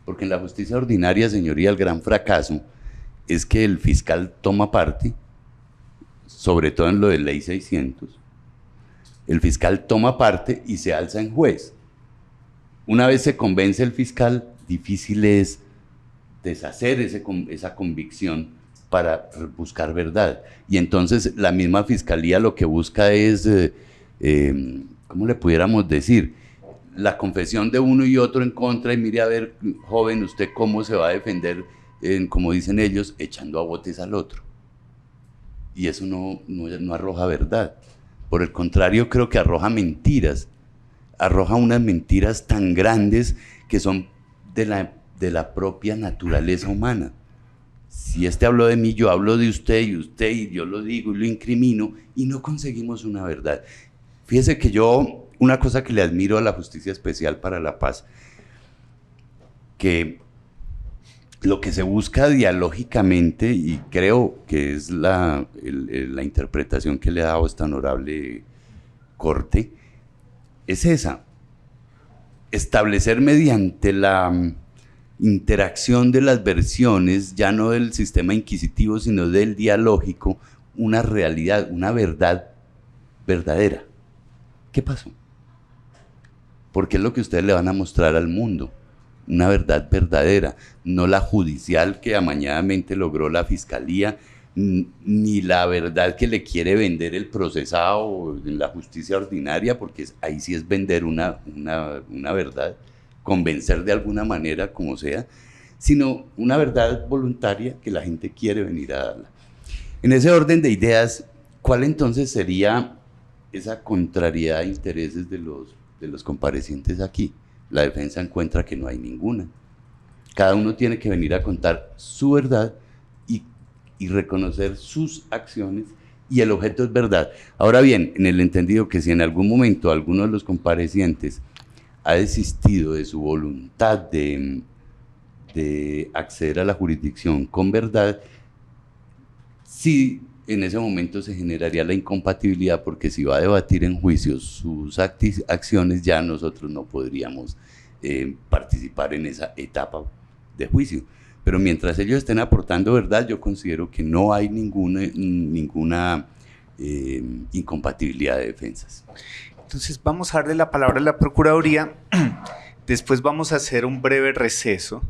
Porque en la justicia ordinaria, señoría, el gran fracaso es que el fiscal toma parte, sobre todo en lo de Ley 600, el fiscal toma parte y se alza en juez. Una vez se convence el fiscal, difícil es deshacer esa convicción para buscar verdad. Y entonces la misma fiscalía lo que busca es, ¿cómo le pudiéramos decir? La confesión de uno y otro en contra, y mire a ver, joven, usted cómo se va a defender, como dicen ellos, echando a botes al otro. Y eso no arroja verdad. Por el contrario, creo que arroja mentiras. Arroja unas mentiras tan grandes que son de la propia naturaleza humana. Si este habló de mí, yo hablo de usted, y yo lo digo y lo incrimino, y no conseguimos una verdad. Fíjese que yo, una cosa que le admiro a la Justicia Especial para la Paz, que lo que se busca dialógicamente, y creo que es la interpretación que le ha dado esta honorable Corte, es esa: establecer mediante la interacción de las versiones, ya no del sistema inquisitivo, sino del dialógico, una realidad, una verdad verdadera. ¿Qué pasó? Porque es lo que ustedes le van a mostrar al mundo, una verdad verdadera, no la judicial que amañadamente logró la fiscalía, ni la verdad que le quiere vender el procesado en la justicia ordinaria, porque ahí sí es vender una verdad, convencer de alguna manera, como sea, sino una verdad voluntaria que la gente quiere venir a darla. En ese orden de ideas, ¿cuál entonces sería esa contrariedad de intereses de los comparecientes aquí? La defensa encuentra que no hay ninguna. Cada uno tiene que venir a contar su verdad y reconocer sus acciones, y el objeto es verdad. Ahora bien, en el entendido que si en algún momento alguno de los comparecientes ha desistido de su voluntad de acceder a la jurisdicción con verdad, sí, en ese momento se generaría la incompatibilidad, porque si va a debatir en juicio sus acciones, ya nosotros no podríamos participar en esa etapa de juicio. Pero mientras ellos estén aportando verdad, yo considero que no hay ninguna incompatibilidad de defensas. Entonces vamos a darle la palabra a la Procuraduría, después vamos a hacer un breve receso.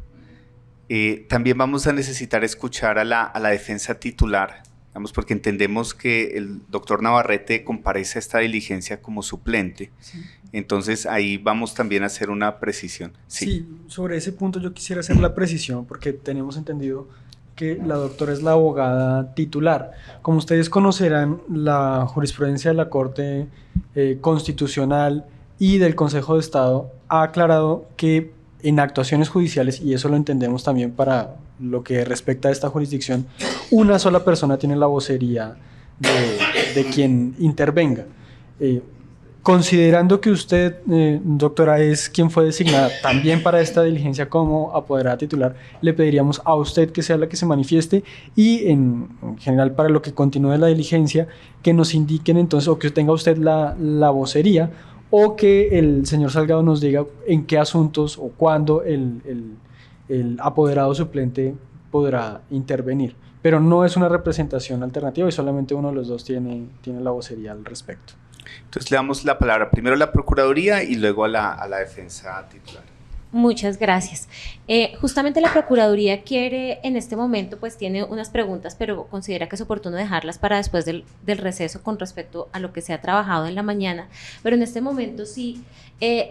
También vamos a necesitar escuchar a la defensa titular, digamos, porque entendemos que el doctor Navarrete comparece a esta diligencia como suplente. Sí. Entonces ahí vamos también a hacer una precisión. Sí, sobre ese punto yo quisiera hacer la precisión, porque tenemos entendido que la doctora es la abogada titular. Como ustedes conocerán, la jurisprudencia de la Corte Constitucional y del Consejo de Estado ha aclarado que en actuaciones judiciales, y eso lo entendemos también para lo que respecta a esta jurisdicción, una sola persona tiene la vocería de quien intervenga. Considerando que usted, doctora, es quien fue designada también para esta diligencia como apoderada titular, le pediríamos a usted que sea la que se manifieste, y en general para lo que continúe la diligencia, que nos indiquen entonces, o que tenga usted la vocería, o que el señor Salgado nos diga en qué asuntos o cuándo el apoderado suplente podrá intervenir. Pero no es una representación alternativa y solamente uno de los dos tiene la vocería al respecto. Entonces le damos la palabra primero a la Procuraduría y luego a la defensa titular. Muchas gracias. Justamente la Procuraduría quiere, en este momento, pues tiene unas preguntas, pero considera que es oportuno dejarlas para después del receso con respecto a lo que se ha trabajado en la mañana. Pero en este momento sí,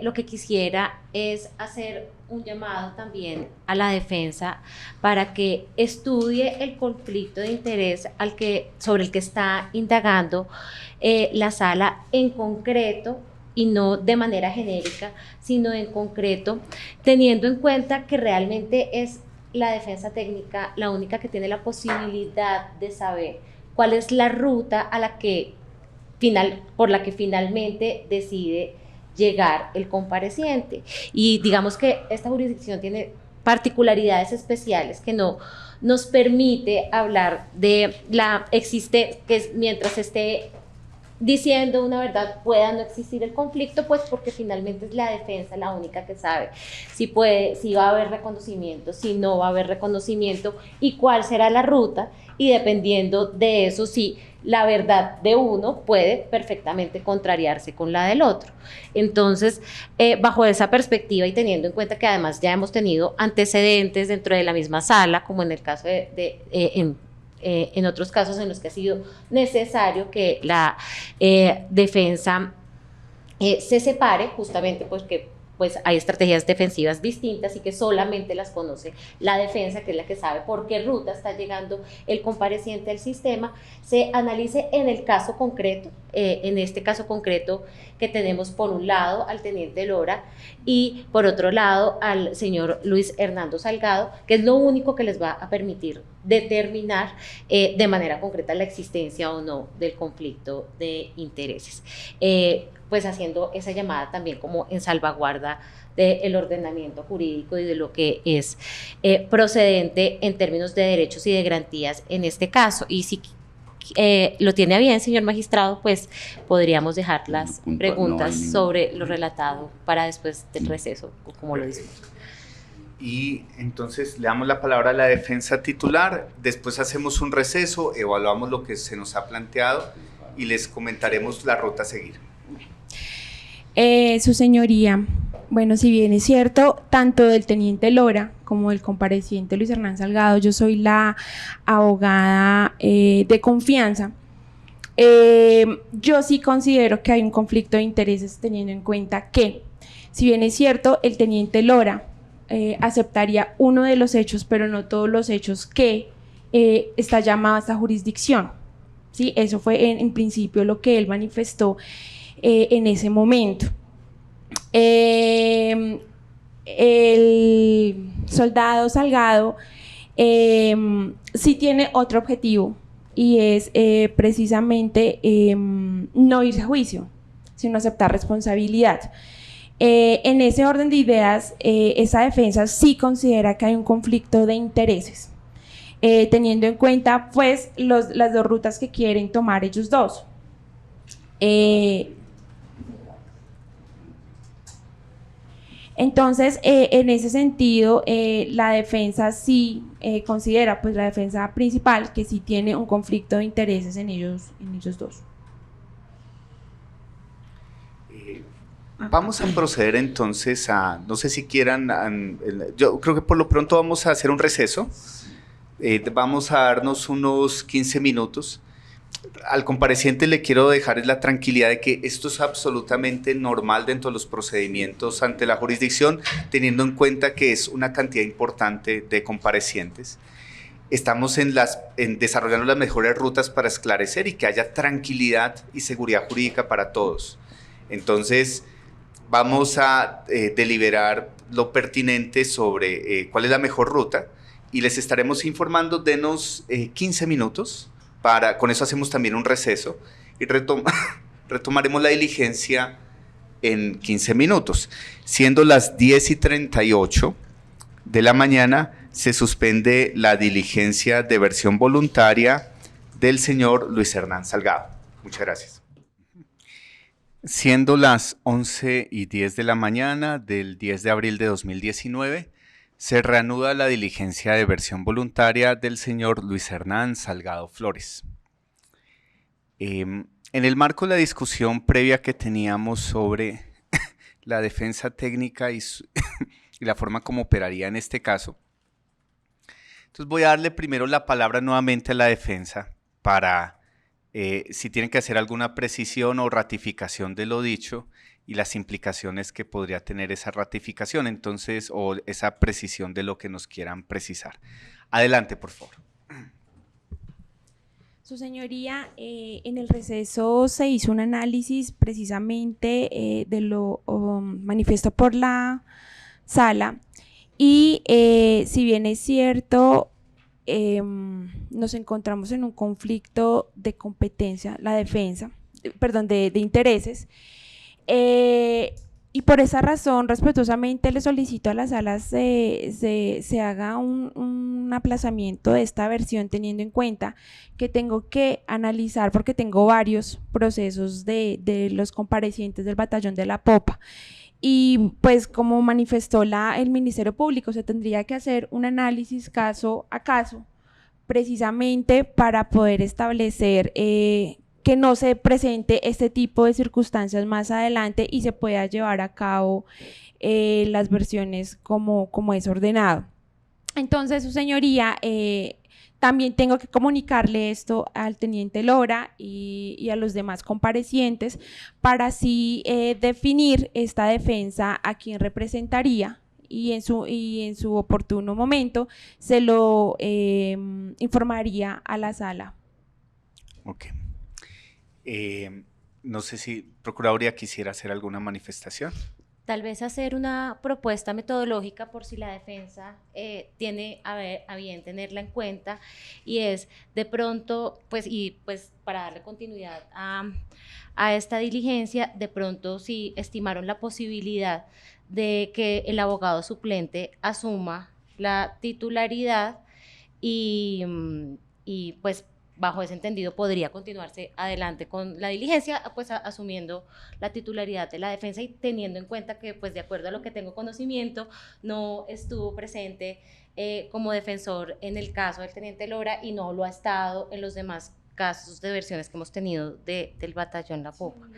lo que quisiera es hacer un llamado también a la defensa para que estudie el conflicto de interés sobre el que está indagando la sala en concreto, y no de manera genérica, sino en concreto, teniendo en cuenta que realmente es la defensa técnica la única que tiene la posibilidad de saber cuál es la ruta por la que finalmente decide llegar el compareciente. Y digamos que esta jurisdicción tiene particularidades especiales que no nos permite hablar de que mientras esté diciendo una verdad pueda no existir el conflicto, pues porque finalmente es la defensa la única que sabe si va a haber reconocimiento, si no va a haber reconocimiento y cuál será la ruta, y dependiendo de eso, sí, la verdad de uno puede perfectamente contrariarse con la del otro. Entonces, bajo esa perspectiva y teniendo en cuenta que además ya hemos tenido antecedentes dentro de la misma sala, como en el caso en otros casos en los que ha sido necesario que la defensa se separe, justamente porque pues hay estrategias defensivas distintas y que solamente las conoce la defensa, que es la que sabe por qué ruta está llegando el compareciente al sistema, se analice en el caso concreto, en este caso concreto que tenemos por un lado al teniente Lora y por otro lado al señor Luis Hernando Salgado, que es lo único que les va a permitir determinar de manera concreta la existencia o no del conflicto de intereses. Pues haciendo esa llamada también como en salvaguarda del ordenamiento jurídico y de lo que es procedente en términos de derechos y de garantías en este caso. Y si lo tiene a bien, señor magistrado, pues podríamos dejar las preguntas sobre lo relatado para después del receso, como lo dijimos. Y entonces le damos la palabra a la defensa titular, después hacemos un receso, evaluamos lo que se nos ha planteado y les comentaremos la ruta a seguir. Su señoría, bueno, si bien es cierto, tanto del teniente Lora como del compareciente Luis Hernán Salgado, yo soy la abogada de confianza. Yo sí considero que hay un conflicto de intereses teniendo en cuenta que, si bien es cierto, el teniente Lora aceptaría uno de los hechos, pero no todos los hechos que está llamada a esta jurisdicción. ¿Sí? Eso fue en principio lo que él manifestó en ese momento. El soldado Salgado sí tiene otro objetivo y es precisamente no irse a juicio, sino aceptar responsabilidad. En ese orden de ideas, esa defensa sí considera que hay un conflicto de intereses, teniendo en cuenta pues las dos rutas que quieren tomar ellos dos. Entonces, en ese sentido, la defensa sí considera, pues la defensa principal, que sí tiene un conflicto de intereses en ellos dos. Vamos a proceder entonces no sé si quieran, yo creo que por lo pronto vamos a hacer un receso, vamos a darnos unos 15 minutos. Al compareciente le quiero dejar la tranquilidad de que esto es absolutamente normal dentro de los procedimientos ante la jurisdicción, teniendo en cuenta que es una cantidad importante de comparecientes. Estamos en desarrollando las mejores rutas para esclarecer y que haya tranquilidad y seguridad jurídica para todos. Entonces, vamos a deliberar lo pertinente sobre cuál es la mejor ruta y les estaremos informando. Denos 15 minutos. Con eso hacemos también un receso y retomaremos la diligencia en 15 minutos. Siendo las 10:38 de la mañana, se suspende la diligencia de versión voluntaria del señor Luis Hernán Salgado. Muchas gracias. Siendo las 11:10 de la mañana del 10 de abril de 2019, se reanuda la diligencia de versión voluntaria del señor Luis Hernán Salgado Flores. En el marco de la discusión previa que teníamos sobre la defensa técnica y la forma como operaría en este caso, entonces voy a darle primero la palabra nuevamente a la defensa para si tienen que hacer alguna precisión o ratificación de lo dicho y las implicaciones que podría tener esa ratificación, entonces, o esa precisión de lo que nos quieran precisar. Adelante, por favor. Su señoría, en el receso se hizo un análisis precisamente de lo manifiesto por la sala y si bien es cierto, nos encontramos en un conflicto de competencia, la defensa, perdón, de intereses, y por esa razón, respetuosamente le solicito a la sala se haga un aplazamiento de esta versión, teniendo en cuenta que tengo que analizar, porque tengo varios procesos de los comparecientes del batallón de la Popa. Y pues como manifestó el Ministerio Público, se tendría que hacer un análisis caso a caso, precisamente para poder establecer que no se presente este tipo de circunstancias más adelante y se pueda llevar a cabo las versiones como es ordenado. Entonces, su señoría, también tengo que comunicarle esto al teniente Lora y a los demás comparecientes para así definir esta defensa a quien representaría y en su oportuno momento se lo informaría a la sala. Ok. No sé si Procuraduría quisiera hacer alguna manifestación. Tal vez hacer una propuesta metodológica por si la defensa tiene a bien tenerla en cuenta, y es de pronto, pues para darle continuidad a esta diligencia, de pronto si estimaron la posibilidad de que el abogado suplente asuma la titularidad y pues bajo ese entendido podría continuarse adelante con la diligencia, pues asumiendo la titularidad de la defensa y teniendo en cuenta que, pues de acuerdo a lo que tengo conocimiento, no estuvo presente como defensor en el caso del teniente Lora y no lo ha estado en los demás casos de versiones que hemos tenido del batallón La Popa.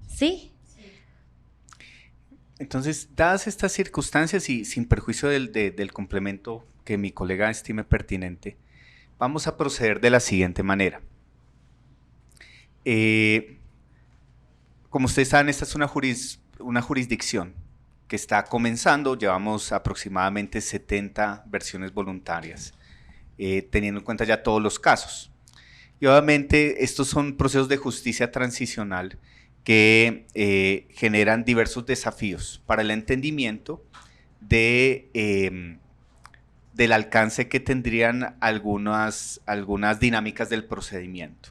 ¿Sí? Entonces, dadas estas circunstancias y sin perjuicio del complemento que mi colega estime pertinente, vamos a proceder de la siguiente manera. Como ustedes saben, esta es una jurisdicción que está comenzando, llevamos aproximadamente 70 versiones voluntarias, teniendo en cuenta ya todos los casos. Y obviamente estos son procesos de justicia transicional que generan diversos desafíos para el entendimiento del alcance que tendrían algunas dinámicas del procedimiento.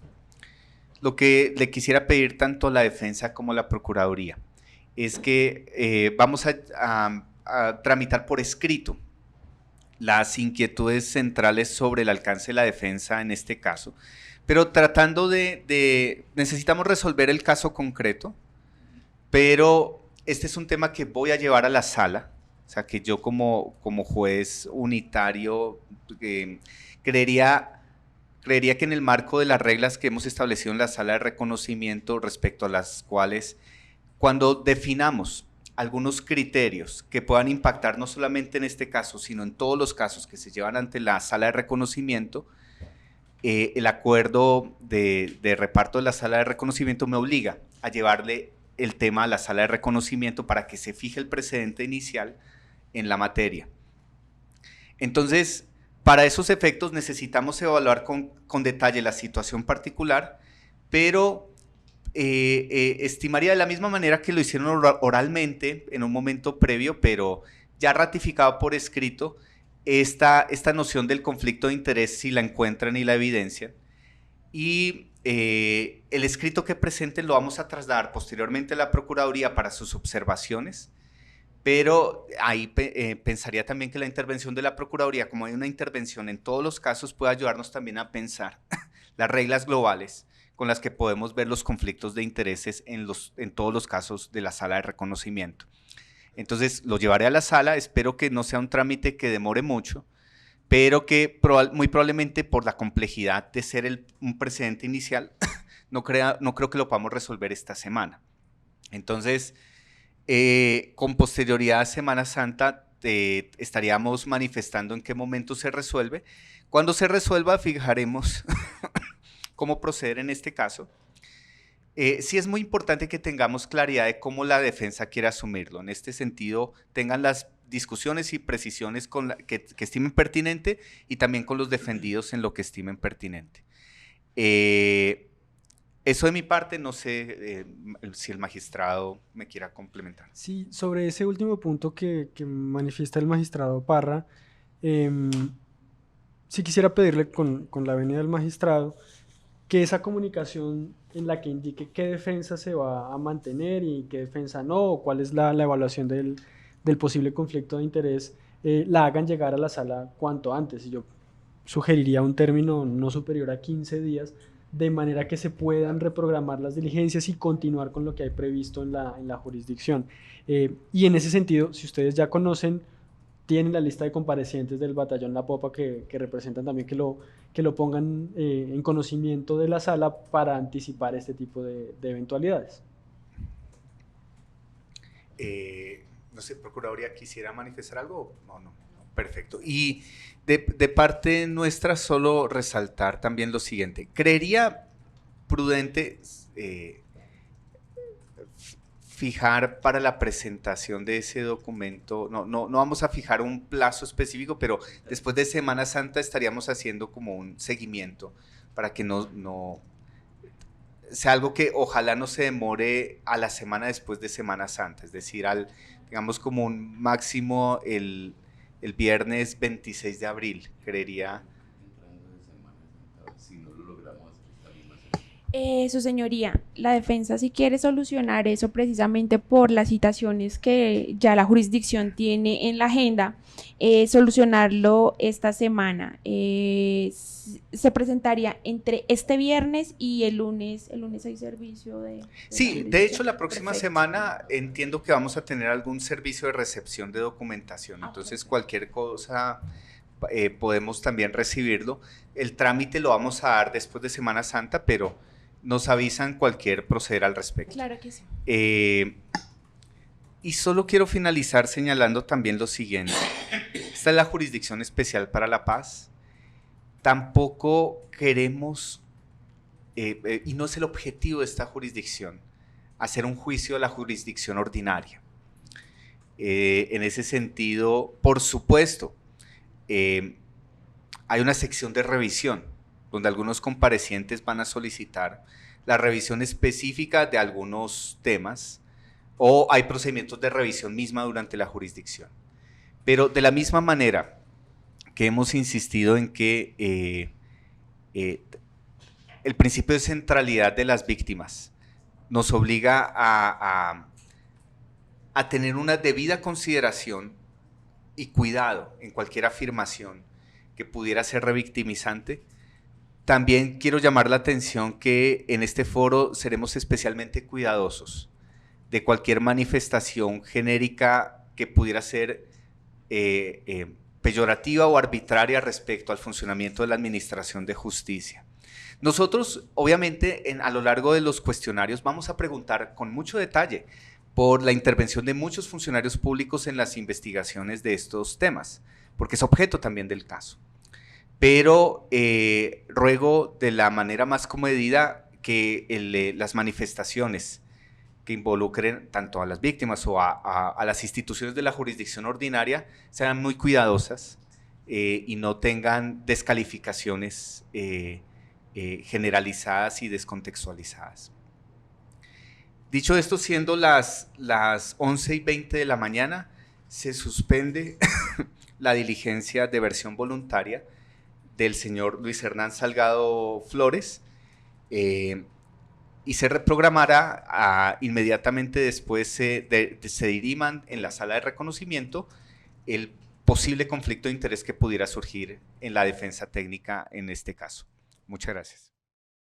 Lo que le quisiera pedir tanto a la defensa como a la Procuraduría es que vamos a tramitar por escrito las inquietudes centrales sobre el alcance de la defensa en este caso, pero tratando necesitamos resolver el caso concreto, pero este es un tema que voy a llevar a la sala. O sea, que yo como juez unitario creería que en el marco de las reglas que hemos establecido en la sala de reconocimiento, respecto a las cuales, cuando definamos algunos criterios que puedan impactar no solamente en este caso, sino en todos los casos que se llevan ante la sala de reconocimiento, el acuerdo de reparto de la sala de reconocimiento me obliga a llevarle el tema a la sala de reconocimiento para que se fije el precedente inicial en la materia. Entonces, para esos efectos necesitamos evaluar con detalle la situación particular, pero estimaría de la misma manera que lo hicieron oralmente en un momento previo, pero ya ratificado por escrito, esta noción del conflicto de interés, si la encuentran y la evidencian, y el escrito que presenten lo vamos a trasladar posteriormente a la Procuraduría para sus observaciones. Pero ahí pensaría también que la intervención de la Procuraduría, como hay una intervención en todos los casos, puede ayudarnos también a pensar las reglas globales con las que podemos ver los conflictos de intereses en todos los casos de la sala de reconocimiento. Entonces lo llevaré a la sala, espero que no sea un trámite que demore mucho, pero que muy probablemente por la complejidad de ser un precedente inicial, no creo que lo podamos resolver esta semana. Entonces, con posterioridad a Semana Santa, estaríamos manifestando en qué momento se resuelve. Cuando se resuelva, fijaremos cómo proceder en este caso. Sí es muy importante que tengamos claridad de cómo la defensa quiere asumirlo. En este sentido, tengan las discusiones y precisiones que estimen pertinente y también con los defendidos en lo que estimen pertinente. Eso de mi parte, no sé si el magistrado me quiera complementar. Sí, sobre ese último punto que manifiesta el magistrado Parra, sí quisiera pedirle con la venia del magistrado que esa comunicación en la que indique qué defensa se va a mantener y qué defensa no, o cuál es la evaluación del posible conflicto de interés, la hagan llegar a la sala cuanto antes. Y yo sugeriría un término no superior a 15 días, de manera que se puedan reprogramar las diligencias y continuar con lo que hay previsto en la jurisdicción. Y en ese sentido, si ustedes ya conocen, tienen la lista de comparecientes del batallón La Popa que representan también que lo pongan en conocimiento de la sala para anticipar este tipo de eventualidades. No sé, Procuraduría, ¿quisiera manifestar algo? No. Perfecto. Y de parte nuestra, solo resaltar también lo siguiente. Creería prudente fijar para la presentación de ese documento, no vamos a fijar un plazo específico, pero después de Semana Santa estaríamos haciendo como un seguimiento para que no sea algo que ojalá no se demore a la semana después de Semana Santa, es decir, digamos como un máximo el viernes 26 de abril, creería. Su señoría, la defensa si quiere solucionar eso precisamente por las citaciones que ya la jurisdicción tiene en la agenda, solucionarlo esta semana. Se presentaría entre este viernes y el lunes hay servicio de Sí, de hecho la próxima semana entiendo que vamos a tener algún servicio de recepción de documentación, entonces cualquier cosa podemos también recibirlo. El trámite lo vamos a dar después de Semana Santa, pero nos avisan cualquier proceder al respecto. Claro que sí. Y solo quiero finalizar señalando también lo siguiente. Esta es la Jurisdicción Especial para la Paz. Tampoco queremos, y no es el objetivo de esta jurisdicción, hacer un juicio de la jurisdicción ordinaria. En ese sentido, por supuesto, hay una sección de revisión donde algunos comparecientes van a solicitar la revisión específica de algunos temas o hay procedimientos de revisión misma durante la jurisdicción. Pero de la misma manera que hemos insistido en que el principio de centralidad de las víctimas nos obliga a tener una debida consideración y cuidado en cualquier afirmación que pudiera ser revictimizante, también quiero llamar la atención que en este foro seremos especialmente cuidadosos de cualquier manifestación genérica que pudiera ser peyorativa o arbitraria respecto al funcionamiento de la administración de justicia. Nosotros, obviamente, a lo largo de los cuestionarios vamos a preguntar con mucho detalle por la intervención de muchos funcionarios públicos en las investigaciones de estos temas, porque es objeto también del caso. Pero ruego de la manera más comedida que las manifestaciones que involucren tanto a las víctimas o a las instituciones de la jurisdicción ordinaria sean muy cuidadosas y no tengan descalificaciones generalizadas y descontextualizadas. Dicho esto, siendo las 11:20 de la mañana, se suspende la diligencia de versión voluntaria del señor Luis Hernán Salgado Flores y se reprogramará inmediatamente después se diriman en la sala de reconocimiento el posible conflicto de interés que pudiera surgir en la defensa técnica en este caso. Muchas gracias.